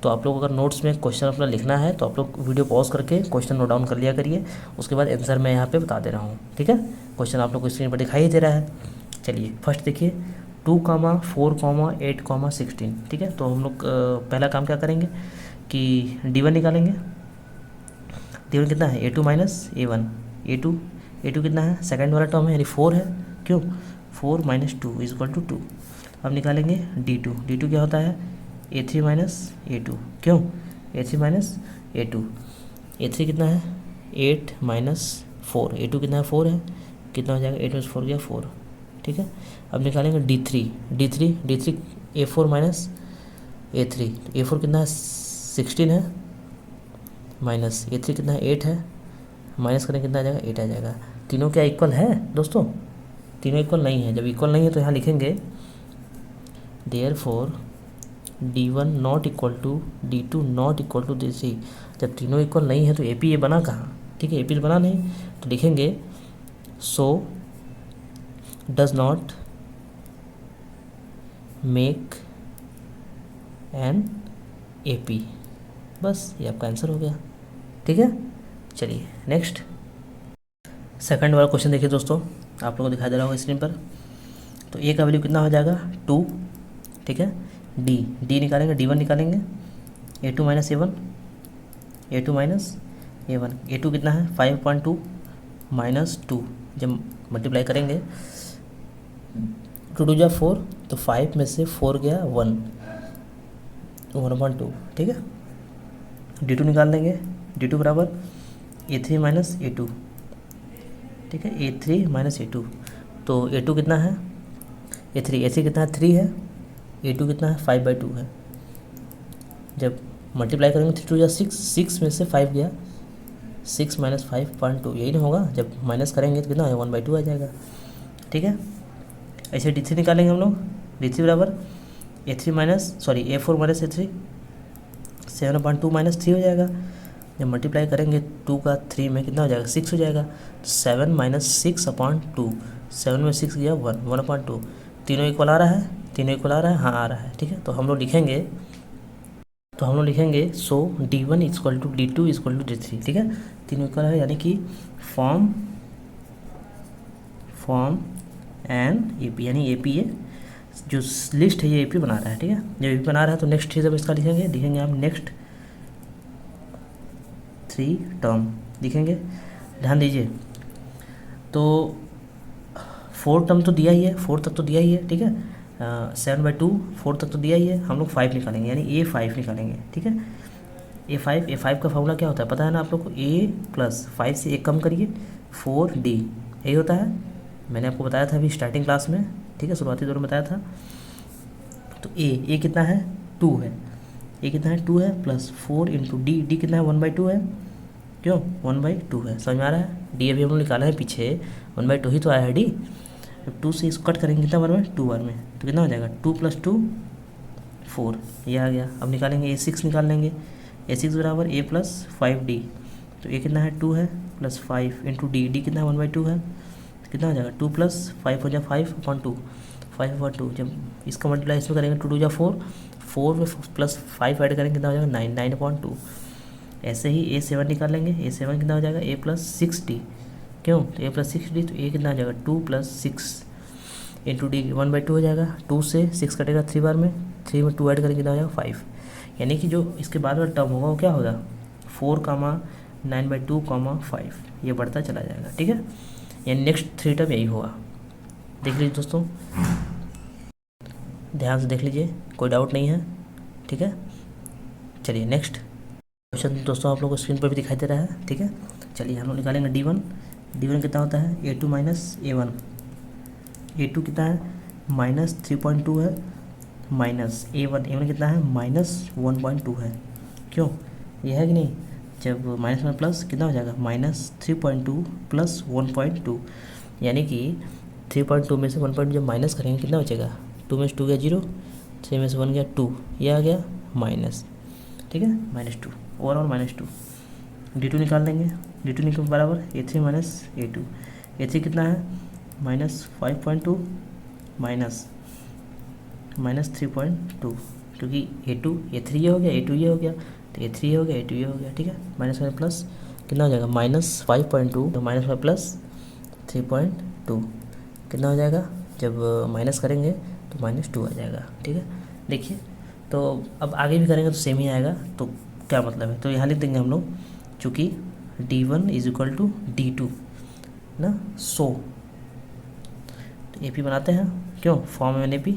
तो आप लोग अगर नोट्स में क्वेश्चन अपना लिखना है तो आप लोग वीडियो पॉज करके क्वेश्चन नोट डाउन कर लिया करिए, उसके बाद आंसर मैं यहाँ पे बता दे रहा हूँ। ठीक है, क्वेश्चन आप लोग को स्क्रीन पर दिखाई ही दे रहा है। चलिए फर्स्ट देखिए 2, 4, 8, 16। ठीक है, तो हम लोग पहला काम क्या करेंगे कि D1 निकालेंगे। D1 कितना है A2 माइनस A1, A2 कितना है सेकंड वाला टर्म है, यानी 4 है, क्यों 4 माइनस 2 = 2। अब निकालेंगे D2 क्या होता है A3 माइनस A2, क्यों A3 माइनस A2 कितना है 8 माइनस 4, A2 कितना है 4 है, कितना हो जाएगा 8 माइनस 4 गया 4। ठीक है, अब निकालेंगे D3 A4 minus A3, A4 कितना है 16 है, माइनस A3 कितना है 8 है, माइनस करें कितना आ जाएगा 8 आ जाएगा। तीनों क्या इक्वल है दोस्तों, तीनों इक्वल नहीं है। जब इक्वल नहीं है तो यहाँ लिखेंगे therefore D1 not equal to D2 not equal to D3। जब तीनों इक्वल नहीं है तो AP ये बना कहाँ, ठीक है, AP बना नहीं, तो लिखेंगे सो does not make an AP। बस ये आपका आंसर हो गया। ठीक है, चलिए नेक्स्ट सेकंड वाला क्वेश्चन देखिए दोस्तों, आप लोगों को दिखाई दे रहा होगा स्क्रीन पर। तो A का वैल्यू कितना हो जाएगा 2। ठीक है, डी निकालेंगे, D1 निकालेंगे A2 minus A1, A2 minus A1। A2 कितना है 5.2 माइनस 2, जब मल्टीप्लाई करेंगे 2 2 जा 4, तो 5 में से 4 गया 1, 1/2, ठीक है। D2 निकाल लेंगे, D2 बराबर A3 माइनस A2, ठीक है, A3 माइनस A2। तो A2 कितना है A3 कितना है 3 है, A2 कितना है 5/2 है। जब मल्टीप्लाई करेंगे 3 2 जा 6, 6 में से 5 गया, 6 माइनस 5.2, यही नहीं होगा, जब माइनस करेंगे तो कितना है 1/2 आ जाएगा, ठीक है। ऐसे D3 निकालेंगे हम लोग, D3 बराबर A4 माइनस A3, 7/2 माइनस 3 हो जाएगा। जब मल्टीप्लाई करेंगे 2 का 3 में कितना हो जाएगा 6 हो जाएगा, 7 माइनस 6/2, 7 में 6 गया 1/2। तीनों इक्वल आ रहा है, हाँ आ रहा है, ठीक है। तो हम लोग लिखेंगे so D1 equal to D2 equal to D3, ठीक है। तीनों इक्वल है, यानी कि फॉर्म एंड AP, यानी AP ये जो लिस्ट है ये AP बना रहा है, ठीक है। जब AP बना रहा है तो नेक्स्ट जब इसका लिखेंगे हम नेक्स्ट 3 टर्म लिखेंगे। ध्यान दीजिए, तो 4 टर्म तो दिया ही है, 4 तक तो दिया ही है, ठीक है। 7/2 4 तक तो दिया ही है, हम लोग 5 निकालेंगे, यानी A5 निकालेंगे, ठीक है। A5 का फॉर्मूला क्या होता है पता है ना आप लोग को, A प्लस 5 से 1 कम करिए 4D, यही होता है। मैंने आपको बताया था अभी स्टार्टिंग क्लास में, ठीक है, शुरुआती दौर में बताया था। तो A कितना है 2 है, A कितना है 2 है, प्लस 4 इंटू D कितना है 1/2 है, क्यों 1/2 है, समझ में आ रहा है। D अभी हम लोग निकाला है पीछे, 1/2 ही तो आया है D। जब 2 से इसको कट करेंगे कितना बार में 2 बार में, तो कितना हो जाएगा 2 + 2 4, ये आ गया। अब निकालेंगे A6 निकाल लेंगे, A6 बराबर A प्लस 5D, तो A कितना है 2 है, प्लस 5 इंटू D कितना है 1/2 है, तो कितना हो जाएगा 2 + 5 हो जाए 5/2, 5/2। जब इसका मल्टीप्लाई इसमें करेंगे 2 2 जा 4, 4 में प्लस 5 ऐड करेंगे कितना हो जाएगा 9/2। ऐसे ही A7 निकाल लेंगे, A7 कितना हो जाएगा A प्लस 6D, क्यों तो A प्लस 6D, तो A कितना हो जाएगा 2 + 6 इंटू D 1/2 हो जाएगा। 2 से 6 कटेगा 3 बार में, 3 में 2 ऐड करेंगे कितना हो जाएगा 5, यानी कि जो इसके बाद वाला टर्म होगा वो क्या होगा 4, 9/2, 5, ये बढ़ता चला जाएगा, ठीक है। यानी नेक्स्ट 3 टर्म यही होगा। देख लीजिए दोस्तों, ध्यान से देख लीजिए, कोई डाउट नहीं है, ठीक है। चलिए नेक्स्ट क्वेश्चन दोस्तों आप लोगों को स्क्रीन पर भी दिखाई दे रहा है, ठीक है। चलिए हम लोग निकालेंगे D1 कितना होता है A2 माइनस A1, A2 कितना है -3.2 है, माइनस A1 कितना है -1.2 है, क्यों ये है कि नहीं। जब माइनस में प्लस कितना हो जाएगा -3.2 + 1.2, यानी कि 3.2 में से 1.2 जब माइनस करेंगे कितना बचेगा, 2 में से 2 गया 0, 3 में से 1 गया 2, ये आ गया माइनस, ठीक है, -2, ओवरऑल -2। D2 निकाल देंगे, D2 निकाल बराबर A3 माइनस A2, A3 कितना है -5.2 माइनस 3.2, क्योंकि A3 ये हो गया, A2 ये हो गया, तो A3 ये हो गया, A2 ये हो गया, ठीक है। माइनस में प्लस कितना हो जाएगा -5.2, तो माइनस में प्लस 3.2 कितना हो जाएगा, जब माइनस करेंगे तो -2 आ जाएगा, ठीक है। देखिए, तो अब आगे भी करेंगे तो सेम ही आएगा, तो क्या मतलब है, तो यहाँ लिख देंगे हम लोग, चूँकि D1 = D2 ना, सो तो AP बनाते हैं, क्यों फॉर्म एंड AP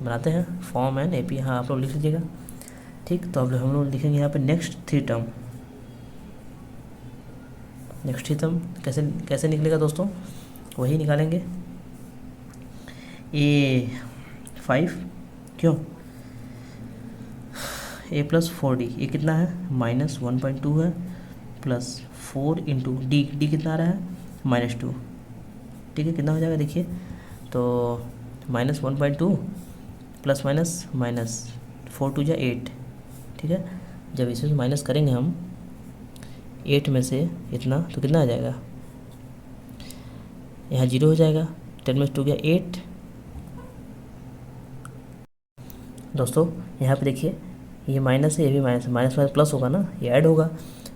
बनाते हैं, फॉर्म एंड AP, हाँ आप लोग लिख लीजिएगा, ठीक। तो अब हम लोग लिखेंगे यहाँ पे नेक्स्ट 3 टर्म, कैसे निकलेगा दोस्तों, वही निकालेंगे A5, क्यों A + 4D, ये कितना है -1.2 है, प्लस 4 इंटू D कितना आ रहा है -2, ठीक है। कितना हो जाएगा देखिए, तो -1.2 प्लस माइनस 4 2 जा 8, ठीक है। जब इसमें माइनस करेंगे हम 8 में से इतना, तो कितना आ जाएगा, यहाँ 0 हो जाएगा, 10 में से 2 गया 8। दोस्तों यहाँ पे देखिए, ये माइनस है, ये भी माइनस है, माइनस में प्लस होगा ना, ये ऐड होगा,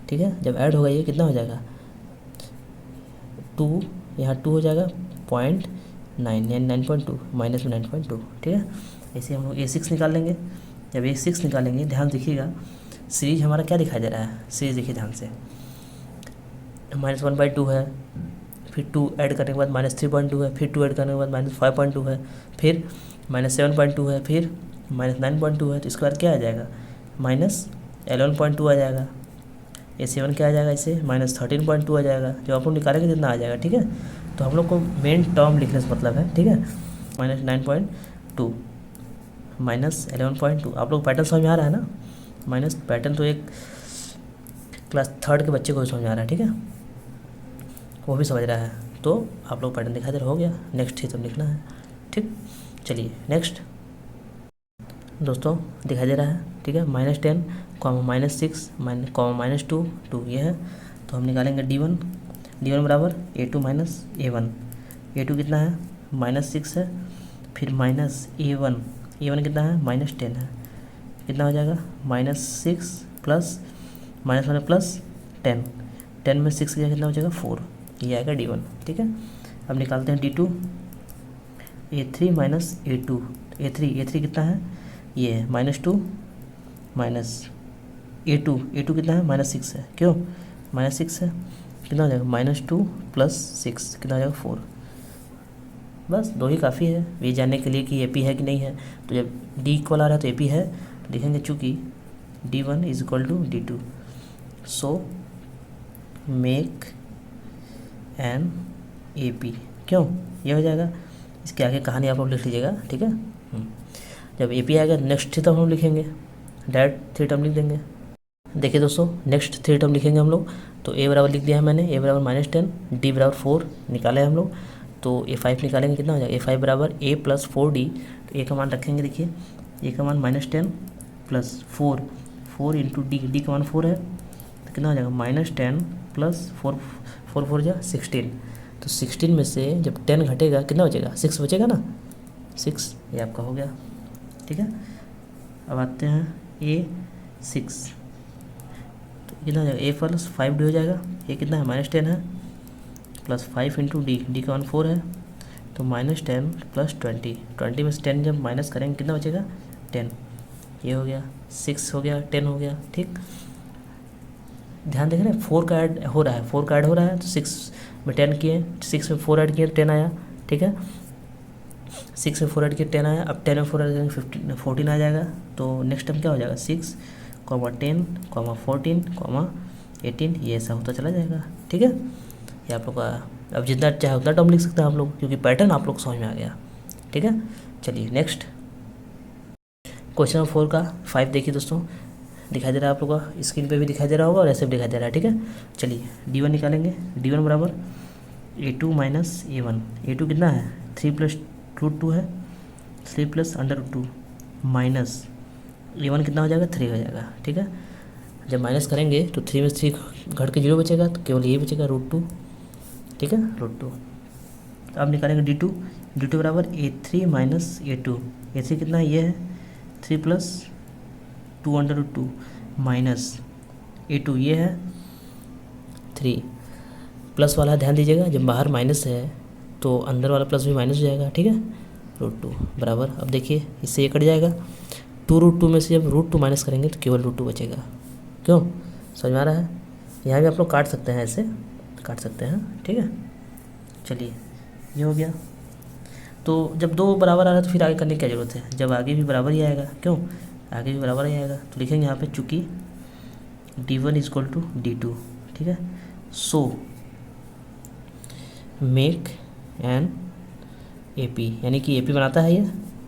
ठीक है। जब ऐड होगा ये कितना हो जाएगा 2, यहाँ 2 हो जाएगा 0.9 यानी 9.2, माइनस में 9.2, ठीक है। ऐसे हम लोग A6 निकाल लेंगे। जब A6 निकालेंगे ध्यान देखिएगा, सीरीज हमारा क्या दिखाई दे रहा है, सीरीज देखिए ध्यान से, -1/2 है, फिर 2 ऐड करने के बाद -3.2 है, फिर 2 ऐड करने के बाद -5.2 है, फिर -7.2 है, फिर -9.2 है। तो इसके बाद क्या आ जाएगा, -11.2 आ जाएगा। ये 7 क्या आ जाएगा, इसे -13.2 आ जाएगा। जो आप लोग निकालेंगे जितना आ जाएगा, ठीक है। तो हम लोग को मेन टर्म लिखने से मतलब है, ठीक है। -9.2 -11.2, आप लोग पैटर्न समझ में आ रहा है ना। माइनस पैटर्न तो एक क्लास 3 के बच्चे को समझ में आ रहा है, ठीक है, वो भी समझ रहा है। तो आप लोग पैटर्न दिखा दे रहा, हो गया। नेक्स्ट ही तो लिखना है, ठीक। चलिए नेक्स्ट दोस्तों दिखाई दे रहा है, ठीक है। -10, -6, -2 ये है। तो हम निकालेंगे D1 बराबर A2 माइनस A1। A2 कितना है, -6 है, फिर -A1 कितना है, -10 है। कितना हो जाएगा, -6 प्लस -1 प्लस 10 में 6 गया, कितना हो जाएगा 4। ये आएगा D1, ठीक है। अब निकालते हैं D2, A3 minus A2। A3 कितना है, ये है -2 माइनस A2 कितना है, -6 है। क्यों, -6 है, कितना हो जाएगा, -2 प्लस 6 कितना हो जाएगा 4। बस 2 ही काफ़ी है ये जानने के लिए कि AP है कि नहीं है। तो जब D इक्वल आ रहा है तो AP है, तो लिखेंगे चूँकि D1 is equal to D2, so make an AP। क्यों, ये हो जाएगा। इसके आगे कहानी आप लोग लिख लीजिएगा, ठीक है। जब AP आएगा नेक्स्ट थ्री टर्म हम लिखेंगे, डायरेक्ट 3 टर्म लिख देंगे। देखिए दोस्तों नेक्स्ट 3 टर्म लिखेंगे हम लोग। तो A बराबर लिख दिया है मैंने, A बराबर -10, D बराबर 4 निकाले हम लोग। तो A5 निकालेंगे, कितना हो जाएगा, A5 बराबर A प्लस 4D। तो A का मान रखेंगे, देखिए A का मान -10 प्लस 4 इंटू D का मान 4 है, तो कितना हो जाएगा, -10 प्लस 4 जा 16। तो 16 में से जब 10 घटेगा कितना बचेगा, 6 बचेगा ना, 6, ये आपका हो गया, ठीक है। अब आते हैं A6, तो कितना हो जाएगा, A प्लस 5D हो जाएगा। ये कितना है, -10 है, प्लस 5 इंटू D का मान 4 है, तो -10 प्लस 20 में से 10 जब माइनस करेंगे कितना बचेगा, 10। ये हो गया, 6 हो गया, 10 हो गया, ठीक। ध्यान देख रहे हैं 4 का ऐड हो रहा है, 4 का ऐड हो रहा है। तो 6 में 10 किए, 6 में 4 ऐड किए तो 10 आया, ठीक है। 6 में 4 ऐड किए 10 आया। अब 10 में 4 ऐड करेंगे 14 आ जाएगा। तो नेक्स्ट टाइम क्या हो जाएगा, 6, 10, 14, 18, ये ऐसा होता चला जाएगा, ठीक है। ये आप लोग का अब जितना चाहे उतना टर्म लिख सकते हैं आप लोग, क्योंकि पैटर्न आप लोग समझ में आ गया, ठीक है। चलिए नेक्स्ट क्वेश्चन नंबर 4 का 5 देखिए दोस्तों, दिखाई दे रहा है आप लोग का, स्क्रीन पे भी दिखाई दे रहा होगा और ऐसे भी दिखाई दे रहा है, ठीक है। चलिए D1 निकालेंगे, D1 बराबर A2 माइनस A1। A2 कितना है, 3 प्लस √2 है, 3 प्लस √2 माइनस A1 कितना हो जाएगा, 3 हो जाएगा, ठीक है। जब माइनस करेंगे तो 3 में 3 घट के 0 बचेगा, तो केवल ये बचेगा √2, ठीक है, √2। तो अब निकालेंगे D2 बराबर A3 माइनस A2। A3 कितना है, ये है 3 प्लस 2√2 माइनस A2, ये है 3। प्लस वाला ध्यान दीजिएगा, जब बाहर माइनस है तो अंदर वाला प्लस भी माइनस हो जाएगा, ठीक है, √2 बराबर। अब देखिए इससे ये कट जाएगा, 2√2 में से जब √2 माइनस करेंगे तो केवल √2 बचेगा। क्यों, समझ में आ रहा है। यहाँ भी आप लोग काट सकते हैं, ऐसे काट सकते हैं, ठीक है। चलिए ये हो गया। तो जब 2 बराबर आ रहा है तो फिर आगे करने की क्या ज़रूरत है, जब आगे भी बराबर ही आएगा। क्यों, आगे भी बराबर ही आएगा। तो लिखेंगे यहाँ पे चूँकि D1 is equal to D2, ठीक है, सो मेक एन AP, यानी कि AP बनाता है, ये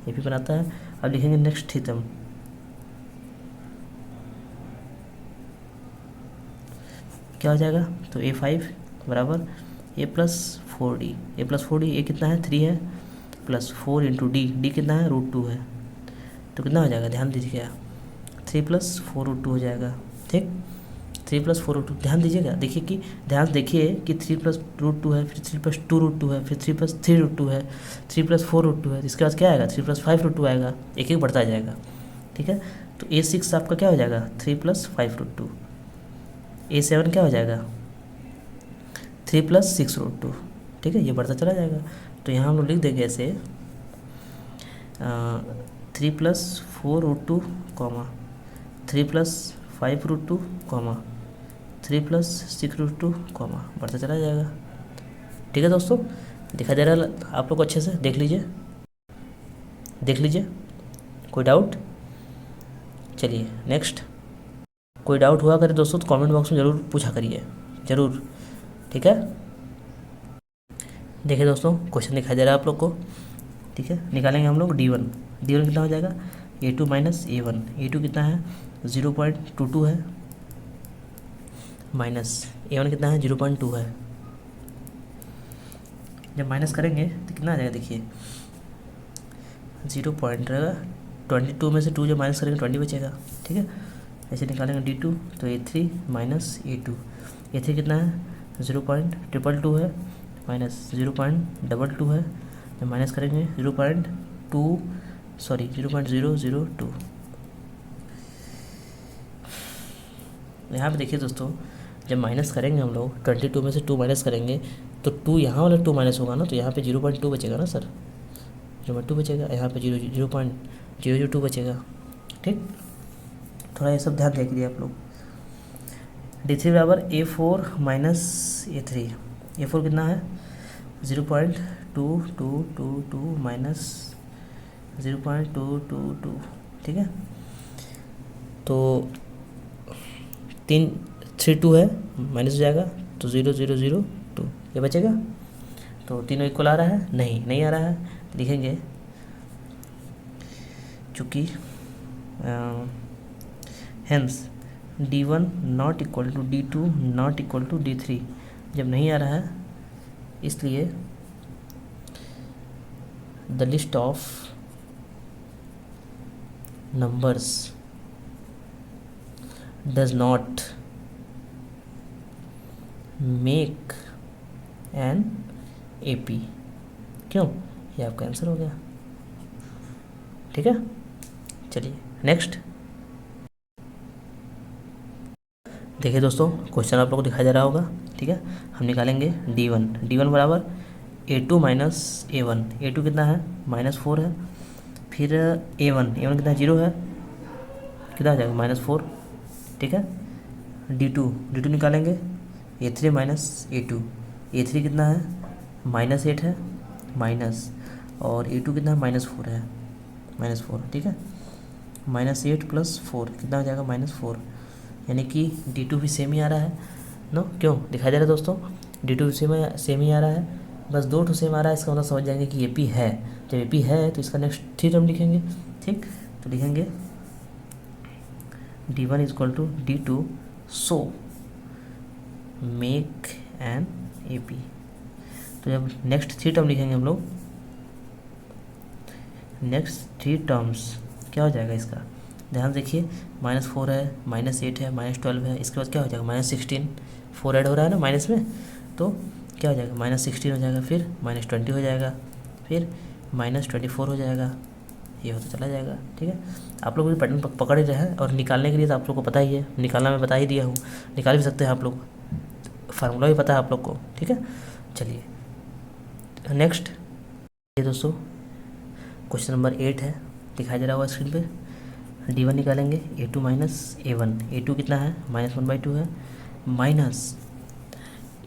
AP बनाता है। अब लिखेंगे नेक्स्ट थीटम, क्या हो जाएगा, तो A5 बराबर A प्लस 4D। A कितना है, 3 है, प्लस 4 इंटू D कितना है, √2 है। तो कितना हो जाएगा, ध्यान दीजिएगा, 3 प्लस 4 √2 हो जाएगा, ठीक। 3 प्लस 4 √2, ध्यान दीजिएगा, देखिए कि ध्यान देखिए कि 3 प्लस √2 है, फिर 3 प्लस 2 √2 है, फिर 3 प्लस 3 √2 है, 3 प्लस 4 √2 है। इसके बाद क्या आएगा, 3 प्लस 5 √2 आएगा, एक एक बढ़ता जाएगा, ठीक है। तो A6 आपका क्या हो जाएगा, 3 प्लस 5 √2। A7 क्या हो जाएगा, 3 प्लस 6 √2, ठीक है, ये बढ़ता चला जाएगा। तो यहाँ हम लोग लिख देंगे ऐसे 3 प्लस 4 √2, 3 प्लस 5√2 कॉमा 3+6√2 कॉमा बढ़ता चला जाएगा। ठीक है दोस्तों, दिखाई दे रहा है आप लोग को अच्छे से? देख लीजिए, कोई डाउट? चलिए नेक्स्ट। कोई डाउट हुआ करे दोस्तों तो कमेंट बॉक्स में ज़रूर पूछा करिए, ज़रूर। ठीक है, देखिए दोस्तों क्वेश्चन दिखाई दे रहा है आप लोग को। ठीक है, निकालेंगे हम लोग D1 कितना हो जाएगा? A2 minus A1। A2 कितना है? 0.22 है, माइनस A1 कितना है? 0.2 है। जब माइनस करेंगे तो कितना आ जाएगा? देखिए 0 पॉइंट रहेगा, 22 में से 2 जब माइनस करेंगे 20 बचेगा। ठीक है, ऐसे निकालेंगे D2 तो A3 माइनस A2। A3 कितना है? 0.222 है, माइनस 0.22 है, जब माइनस करेंगे 0.002। यहाँ पे देखिए दोस्तों, जब माइनस करेंगे हम लोग 22 में से 2 माइनस करेंगे तो 2 यहाँ वाला 2 माइनस होगा ना, तो यहाँ पे 0.2 बचेगा ना सर, 0.2 बचेगा, यहाँ पे 0.002 बचेगा। ठीक, थोड़ा ये सब ध्यान रखिए आप लोग। D3 बराबर A4 माइनस A3। A4 कितना है? 0.2222 माइनस 0.222। ठीक है, तो 3 है, माइनस हो जाएगा तो 0.002 ये बचेगा। तो तीनों इक्वल आ रहा है? नहीं आ रहा है, लिखेंगे चूँकि hence D1 not equal to D2 not equal to D3। जब नहीं आ रहा है इसलिए the list of numbers does not make an AP। क्यों? ये आपका आंसर हो गया। ठीक है, चलिए नेक्स्ट। देखिए दोस्तों क्वेश्चन आप लोग को दिखाई दे रहा होगा। ठीक है, हम निकालेंगे D1 बराबर A2 माइनस A1। A2 कितना है? -4 है। फिर A1 कितना है? 0 है, कितना आ जाएगा? -4। ठीक है, D2 निकालेंगे A3 माइनस A2। A3 कितना है? -8 है, माइनस, और A2 कितना है? -4 है, -4। ठीक है, -8 + 4 कितना आ जाएगा? -4। यानी कि D2 भी सेम ही आ रहा है नो? क्यों? दिखाई दे रहा है दोस्तों, D2 भी सेम ही आ रहा है, बस 2 ठो सेम आ रहा है, इसका मतलब समझ जाएंगे कि AP है। जब AP है तो इसका नेक्स्ट 3 टर्म लिखेंगे। ठीक, तो लिखेंगे D1 = D2 so make an AP। तो जब नेक्स्ट 3 टर्म लिखेंगे हम लोग, नेक्स्ट 3 टर्म्स क्या हो जाएगा इसका? ध्यान देखिए, -4 है, -8 है, -12 है, इसके बाद क्या हो जाएगा? -16। 4 ऐड हो रहा है ना माइनस में, तो क्या हो जाएगा? -16 हो जाएगा, फिर -20 हो जाएगा, फिर -24 हो जाएगा, ये होता चला जाएगा। ठीक है, आप लोग भी पैटर्न पकड़ ही रहे हैं, और निकालने के लिए तो आप लोग को पता ही है, निकालना मैं बता ही दिया हूँ, निकाल भी सकते हैं आप लोग, फार्मूला भी पता है आप लोग को। ठीक है, चलिए नेक्स्ट। ये दोस्तों क्वेश्चन नंबर 8 है, दिखाई दे रहा होगा स्क्रीन पे। D1 निकालेंगे A2 माइनस A1। A2 कितना है? -1/2 है, माइनस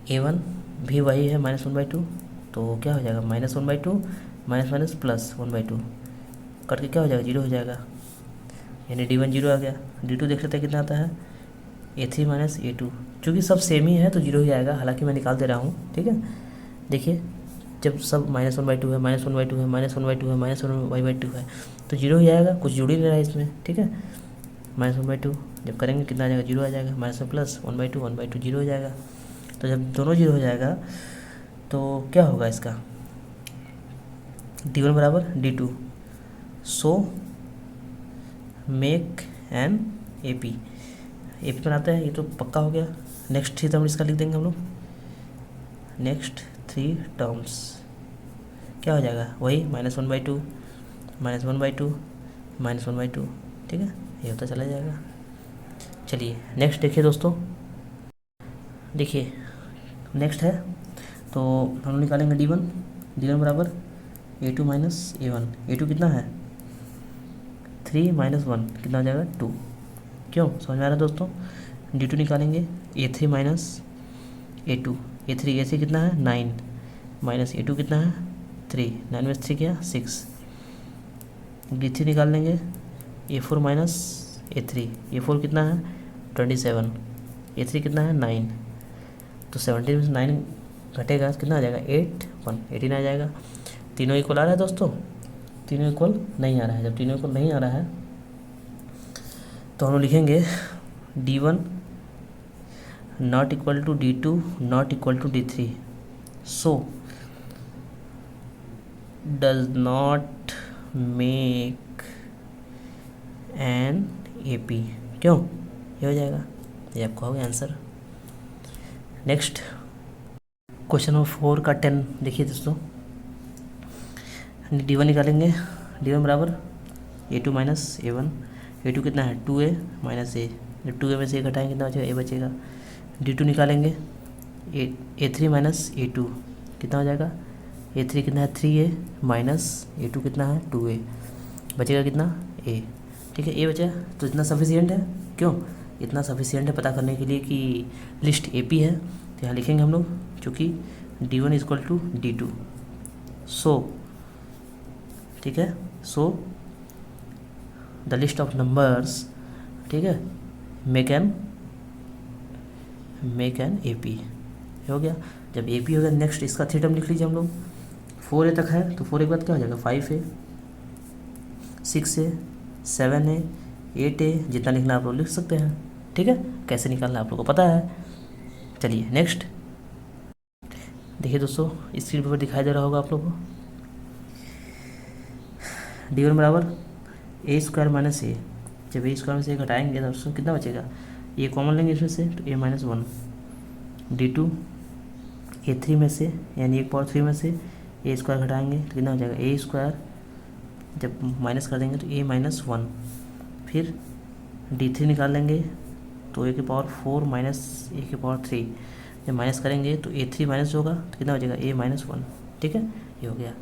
A1 भी वही है -1/2, तो क्या हो जाएगा? -1/2 माइनस प्लस 1/2 करके क्या हो जाएगा? 0 हो जाएगा, यानी D1 0 आ गया। D2 देख लेते हैं कितना आता है? A3 minus A2। चूँकि सब सेम ही है तो 0 ही आएगा, हालांकि मैं निकाल दे रहा हूँ। ठीक है, देखिए जब सब -1/2 है, -1/2 है, -1/2 है, -1/2 है, तो 0 ही आएगा, कुछ जुड़ ही नहीं रहा है इसमें। ठीक है, -1/2 जब करेंगे कितना आ जाएगा? 0 आ जाएगा, माइनस में प्लस 1/2 0 हो जाएगा। तो जब दोनों 0 हो जाएगा तो क्या होगा इसका? D1 बराबर D2 so make an AP बनाता है, ये तो पक्का हो गया। नेक्स्ट 3 टर्म इसका लिख देंगे हम लोग। नेक्स्ट 3 टर्म्स क्या हो जाएगा? वही -1/2 -1/2 -1/2। ठीक है, ये होता चला जाएगा। चलिए नेक्स्ट देखिए दोस्तों, देखिए नेक्स्ट है, तो हम निकालेंगे D1 बराबर A2 माइनस A1। A2 कितना है? 3 - 1 कितना हो जाएगा? 2। क्यों, समझ में आ रहा है दोस्तों। D2 निकालेंगे, A3 माइनस A2, A3 कितना है 9 माइनस A2 कितना है 3, 9 में 3 क्या 6। D3 निकाल लेंगे, A4 माइनस A3, A4 कितना है 27, A3 कितना है 9, तो 17 में से 9 घटेगा कितना आ जाएगा 8 1 18 आ जाएगा। तीनों इक्वल आ रहा है दोस्तों, तीनों इक्वल नहीं आ रहा है। जब तीनों इक्वल नहीं आ रहा है तो हम लोग लिखेंगे D1 not equal to D2 not equal to D3, so does not make an AP। क्यों, ये हो जाएगा, ये आपका हो गया आंसर। नेक्स्ट क्वेश्चन नंबर 4 का 10 देखिए दोस्तों। D1 निकालेंगे, D1 बराबर A2 माइनस A1, A2 कितना है 2A माइनस A, जब 2A में से A घटाएंगे कितना बचेगा A बचेगा। D2 निकालेंगे, A3 माइनस A2 कितना हो जाएगा, A3 कितना है 3A माइनस A2 कितना है 2A, बचेगा कितना A, ठीक है A बचा। तो इतना सफिशियंट है, क्यों इतना सफिशियंट है पता करने के लिए कि लिस्ट AP है। तो यहाँ लिखेंगे हम लोग, चूँकि D1 is equal to D2, so ठीक है, so the list of numbers, ठीक है, मेक एन AP हो गया। जब AP हो गया, नेक्स्ट इसका थ्री लिख लीजिए हम लोग। 4A तक है तो 4A के बाद क्या हो जाएगा 5A 6A 7A 8A, जितना लिखना आप लोग लिख सकते हैं, ठीक है। कैसे निकालना आप लोग को पता है। चलिए नेक्स्ट देखिए दोस्तों, स्क्रीन पर दिखाई दे रहा होगा आप लोग को। D1 बराबर A² माइनस A, जब A² में से घटाएंगे तो उसको कितना बचेगा, ये कॉमन लेंगे इसमें से तो A माइनस 1। D2 A3 में से यानी 1/3 में से A² घटाएंगे तो कितना हो जाएगा A², जब माइनस कर देंगे तो A माइनस 1। फिर D3 निकाल लेंगे तो A⁴ माइनस A⁴, जब माइनस करेंगे तो A3 माइनस होगा तो कितना हो जाएगा A माइनस 1, ठीक है, ये हो गया।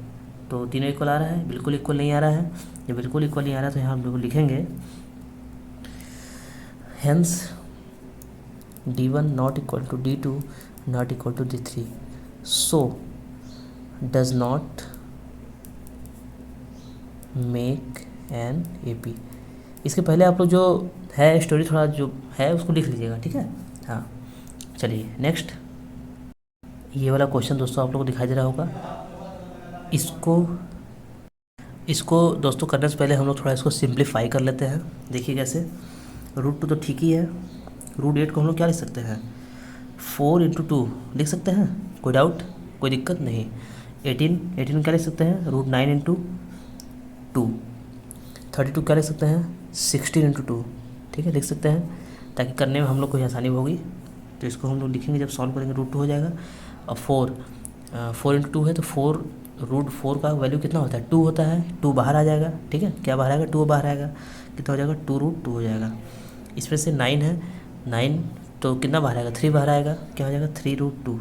तो तीनों इक्वल आ रहा है, बिल्कुल इक्वल नहीं आ रहा है। जब बिल्कुल इक्वल नहीं आ रहा है तो यहाँ हम लोग लिखेंगे hence D1 not equal to D2 not equal to D3, so does not make an AP। इसके पहले आप लोग जो है स्टोरी थोड़ा जो है उसको लिख लीजिएगा, ठीक है। हाँ चलिए नेक्स्ट, ये वाला क्वेश्चन दोस्तों आप लोग को दिखाई दे रहा होगा। इसको दोस्तों करने से पहले हम लोग थोड़ा इसको सिंप्लीफाई कर लेते हैं। देखिए कैसे, √2 तो ठीक ही है, √8 को हम लोग क्या लिख सकते हैं 4 × 2 लिख सकते हैं, कोई डाउट कोई दिक्कत नहीं। 18 क्या लिख सकते हैं √9 × 2, 32 क्या लिख सकते हैं 16 × 2, ठीक है लिख सकते हैं, ताकि करने में हम लोग को आसानी होगी। तो इसको हम लोग लिखेंगे, जब सॉल्व करेंगे √2 हो जाएगा। और 4 × 2 है तो 4 √4 का वैल्यू कितना होता है 2 होता है, 2 बाहर आ जाएगा, ठीक है, क्या बाहर आएगा 2 बाहर आएगा, कितना हो जाएगा 2 √2 हो जाएगा। इसमें से 9 है, 9 तो कितना बाहर आएगा 3 बाहर आएगा, क्या हो जाएगा 3 √2।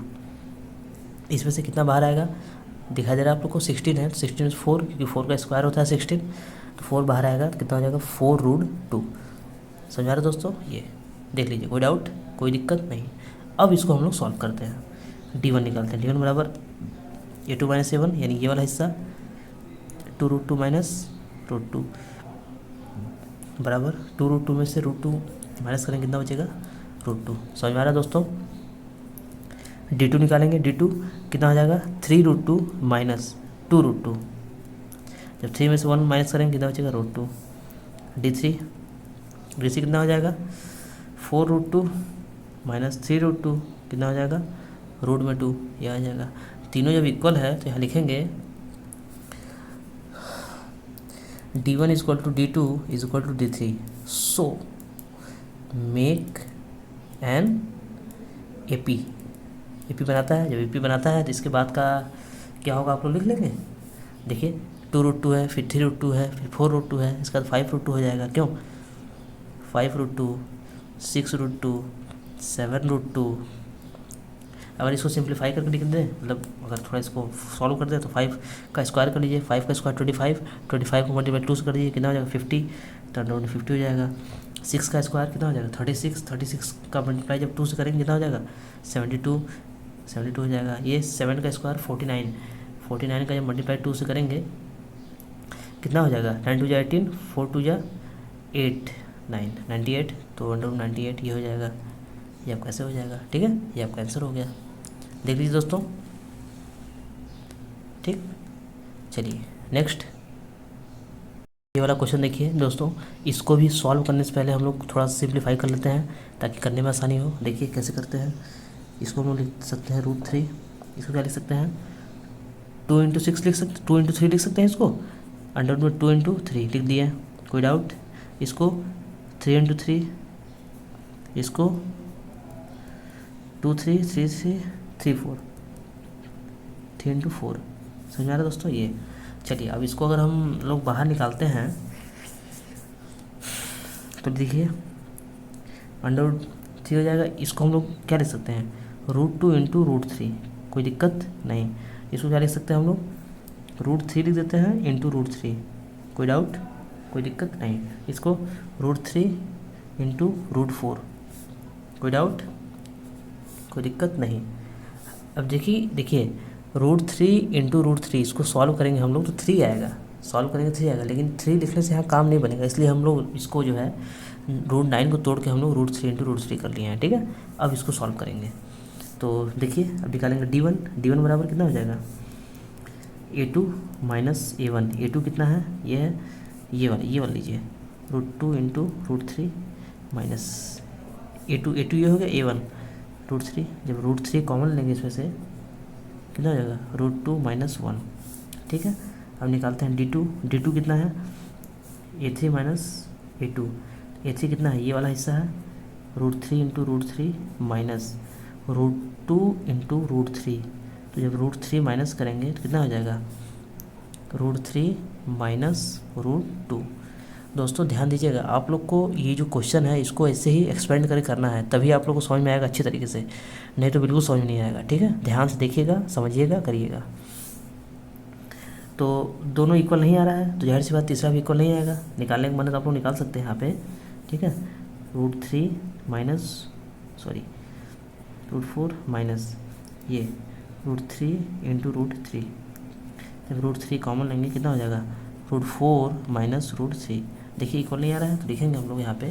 इसमें से कितना बाहर आएगा दिखाई दे रहा है आप लोग को 16 है, तो 16 में 4, क्योंकि 4 का स्क्वायर होता है 16, तो 4 बाहर आएगा तो कितना हो जाएगा 4 √2। समझ आ रहा है दोस्तों, ये देख लीजिए, कोई डाउट कोई दिक्कत नहीं। अब इसको हम लोग सॉल्व करते हैं, D1 निकालते हैं। D1 बराबर A2 माइनस A1, यानी ये वाला हिस्सा 2 √2 माइनस √2 बराबर 2 √2 में से √2 माइनस करेंगे कितना बचेगा √2। समझ में आ रहा है दोस्तों। D2 निकालेंगे, D2 कितना हो जाएगा 3 √2 माइनस 2 √2, जब 3 में से 1 माइनस करेंगे कितना बचेगा √2। D3 कितना हो जाएगा 4 √2 माइनस 3 √2, कितना हो जाएगा √2, यह आ जाएगा। तीनों जब इक्वल है तो यहाँ लिखेंगे D1 is equal to D2 is equal to D3, so make an AP। AP बनाता है, जब AP बनाता है तो इसके बाद का क्या होगा आप लोग लिख लेंगे। देखिए 2 √2 है, फिर 3 √2 है, फिर 4 √2 है, इसका 5 √2 हो जाएगा, क्यों 5 √2 6 √2 7 √2। अगर इसको सिंप्लीफाई करके लिख दें, मतलब अगर थोड़ा इसको सॉल्व कर दें तो 5 का स्क्वायर कर लीजिए, 5 का स्क्वायर 25 को मल्टीप्लाई 2 से कर दीजिए, कितना हो जाएगा 50, टर्न आउट 50 हो जाएगा। 6 का स्क्वायर कितना हो जाएगा 36, 36 का मल्टीप्लाई जब 2 से करेंगे कितना हो जाएगा 72, 72 हो जाएगा। ये 7 का स्क्वायर 49, 49 का जब मल्टीप्लाई 2 से करेंगे कितना हो जाएगा 9 2 जा 18, 4 2 जा 8 9 98, तो 198 ये हो जाएगा। ये आपका ऐसे हो जाएगा, ठीक है, ये आपका आंसर हो गया। देख लीजिए दोस्तों, ठीक। चलिए नेक्स्ट ये वाला क्वेश्चन देखिए दोस्तों, इसको भी सॉल्व करने से पहले हम लोग थोड़ा सिंप्लीफाई कर लेते हैं ताकि करने में आसानी हो। देखिए कैसे करते हैं, इसको हम लोग लिख सकते हैं √3, इसको क्या लिख सकते हैं 2 × 6 लिख सकते, 2 × 3 लिख सकते हैं इसको, अंडर में 2 × 3 लिख दिए, कोई डाउट। इसको 3 × 3, इसको 2 3 3 3 3 4, 3 × 4, समझ में आ रहा है दोस्तों ये। चलिए अब इसको अगर हम लोग बाहर निकालते हैं तो देखिए √3 हो जाएगा। इसको हम लोग क्या लिख सकते हैं √2 × √3, कोई दिक्कत नहीं। इसको क्या लिख सकते हैं हम लोग √3 लिख देते हैं इंटू √3, कोई डाउट, कोई दिक्कत नहीं। इसको √3 × √4, कोई डाउट, कोई दिक्कत नहीं। अब देखिए √3 × √3 इसको सॉल्व करेंगे हम लोग तो 3 आएगा, सॉल्व करेंगे 3 आएगा, लेकिन 3 लिखने से यहाँ काम नहीं बनेगा, इसलिए हम लोग इसको जो है √9 को तोड़ के हम लोग √3 × √3 कर लिए हैं, ठीक है। अब इसको सॉल्व करेंगे तो देखिए अब निकालेंगे D1 बराबर कितना हो जाएगा A2 - A1, A2 कितना है ये है, ये वाला लीजिए √2 × √3 माइनस A2 ये हो गया, A1 √3, जब √3 कॉमन लेंगे इसमें से कितना हो जाएगा √2 - 1, ठीक है। अब निकालते हैं D2 कितना है A3 - A2, A3 कितना है ये वाला हिस्सा है √3 × √3 माइनस √2 × √3, तो जब √3 माइनस करेंगे तो कितना हो जाएगा √3 - √2। दोस्तों ध्यान दीजिएगा, आप लोग को ये जो क्वेश्चन है इसको ऐसे ही एक्सपेंड करके करना है, तभी आप लोग को समझ में आएगा अच्छी तरीके से, नहीं तो बिल्कुल समझ में नहीं आएगा, ठीक है। ध्यान से देखिएगा, समझिएगा, करिएगा। तो दोनों इक्वल नहीं आ रहा है तो जाहिर सी बात तीसरा भी इक्वल नहीं आएगा, निकालने के मन तो आप लोग निकाल सकते हैं यहाँ पे, ठीक है। √4 माइनस ये √3 × √3, जब √3 कॉमन लेंगे कितना हो जाएगा √4 - √3। देखिए इक्वल नहीं आ रहा है तो लिखेंगे हम लोग यहाँ पे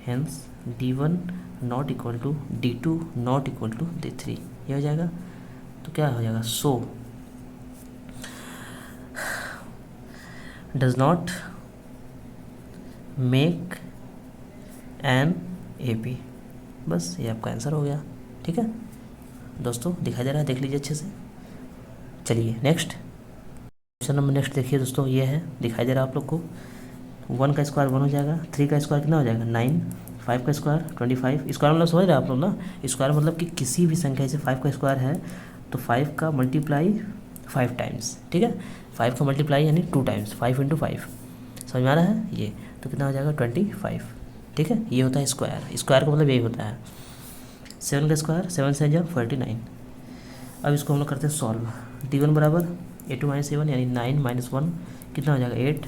hence D1 not equal to D2 not equal to D3, ये हो जाएगा। तो क्या हो जाएगा so does not make an AP, बस ये आपका आंसर हो गया, ठीक है दोस्तों। दिखाई दे रहा है, देख लीजिए अच्छे से। चलिए नेक्स्ट क्वेश्चन नंबर नेक्स्ट देखिए दोस्तों, ये है, दिखाई दे रहा है आप लोग को। 1 का स्क्वायर 1 हो जाएगा, 3 का स्क्वायर कितना हो जाएगा 9, 5 का स्क्वायर 25, स्क्वायर मतलब समझ रहे हैं आप लोग ना, स्क्वायर मतलब कि किसी भी संख्या से 5 का स्क्वायर है तो 5 का मल्टीप्लाई 5 टाइम्स, ठीक है। 5 का मल्टीप्लाई यानी 2 टाइम्स, 5 × 5, समझ में आ रहा है ये, तो कितना हो जाएगा 25, ठीक है। ये होता है स्क्वायर, स्क्वायर का मतलब यही होता है। 7 का स्क्वायर 7 से जब 49। अब इसको हम लोग करते हैं सॉल्व। D1 बराबर A2 - A1 यानी 9 - 1 कितना हो जाएगा 8,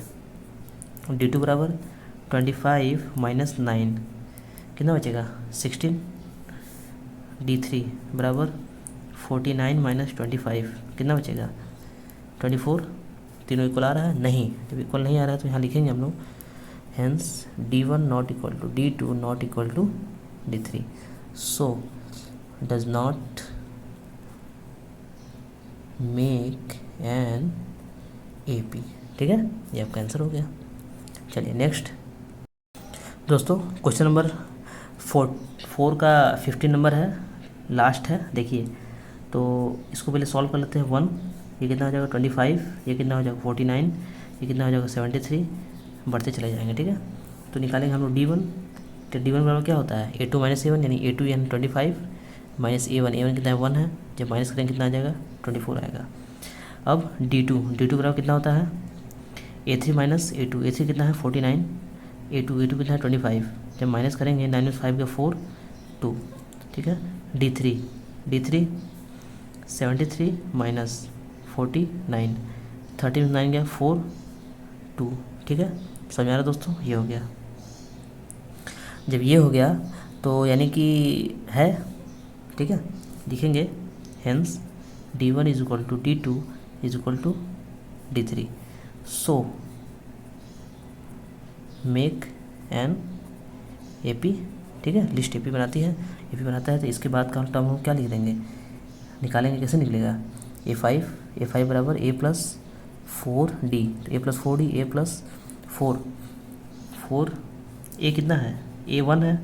D2 बराबर 25 - 9 कितना बचेगा 16, D3 बराबर 49 - 25 कितना बचेगा 24। तीनों इक्वल आ रहा है नहीं, जब इक्वल नहीं आ रहा है तो यहाँ लिखेंगे हम लोग hence D1 not equal to D2 not equal to D3, so does not make an AP, ठीक है, ये आपका आंसर हो गया। चलिए नेक्स्ट दोस्तों क्वेश्चन नंबर 4 का 15 नंबर है, लास्ट है। देखिए तो इसको पहले सॉल्व कर लेते हैं। 1 ये कितना हो जाएगा 25, ये कितना हो जाएगा 49, ये कितना हो जाएगा 73, बढ़ते चले जाएंगे, ठीक है। तो निकालेंगे हम लोग D1, तो D1 बराबर क्या होता है A2 - A1 यानी A2 यानी 25 माइनस A1 कितना है 1 है, जब माइनस करेंगे कितना आ जाएगा 24 आएगा। अब D2 बराबर कितना होता है A3 - A2, A3 कितना है 49, A2 कितना है 25, जब माइनस करेंगे 9 - 5 का 4 2, ठीक है। D3 73 माइनस 49, 13 9 गया 4 2, ठीक है। समझ आ रहा दोस्तों, ये हो गया। जब ये हो गया तो यानी कि है, ठीक है, लिखेंगे hence D1 is equal to D2 is equal to D3। So make an AP, ठीक है, लिस्ट AP बनाती है, AP बनाता है तो इसके बाद का टर्म हम क्या लिख देंगे, निकालेंगे, कैसे निकलेगा, A5 बराबर A प्लस 4D, तो A plus 4D, A plus 4 A कितना है, A1 है,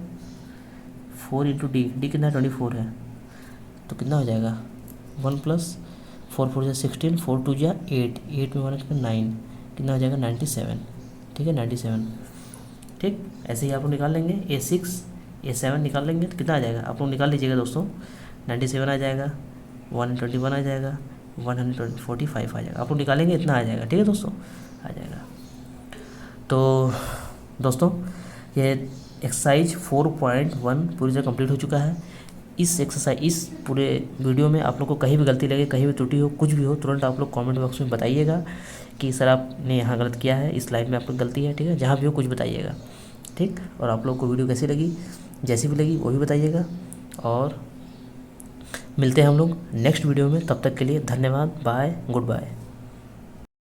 4 इंटू D कितना है 24 है, तो कितना हो जाएगा 1 प्लस 4 4 16, 4 2 8, 8 में 1 9, कितना हो जाएगा 97, ठीक है 97, ठीक। ऐसे ही आप लोग निकाल लेंगे A6 A7 निकाल लेंगे तो कितना आ जाएगा, आप लोग निकाल लीजिएगा दोस्तों, 97 आ जाएगा, 121 आ जाएगा, 145 आ जाएगा, आप लोग निकालेंगे इतना आ जाएगा, ठीक है दोस्तों, आ जाएगा। तो दोस्तों ये एक्सरसाइज 4.1 पूरी तरह कंप्लीट हो चुका है। इस पूरे वीडियो में आप लोग को कहीं भी गलती लगे, कहीं भी त्रुटि हो, कुछ भी हो, तुरंत आप लोग कमेंट बॉक्स में बताइएगा कि सर आपने यहाँ गलत किया है, इस लाइन में आप लोग गलती है, ठीक है, जहाँ भी हो कुछ बताइएगा, ठीक। और आप लोग को वीडियो कैसी लगी, जैसी भी लगी वो भी बताइएगा, और मिलते हैं हम लोग नेक्स्ट वीडियो में। तब तक के लिए धन्यवाद, बाय, गुड बाय।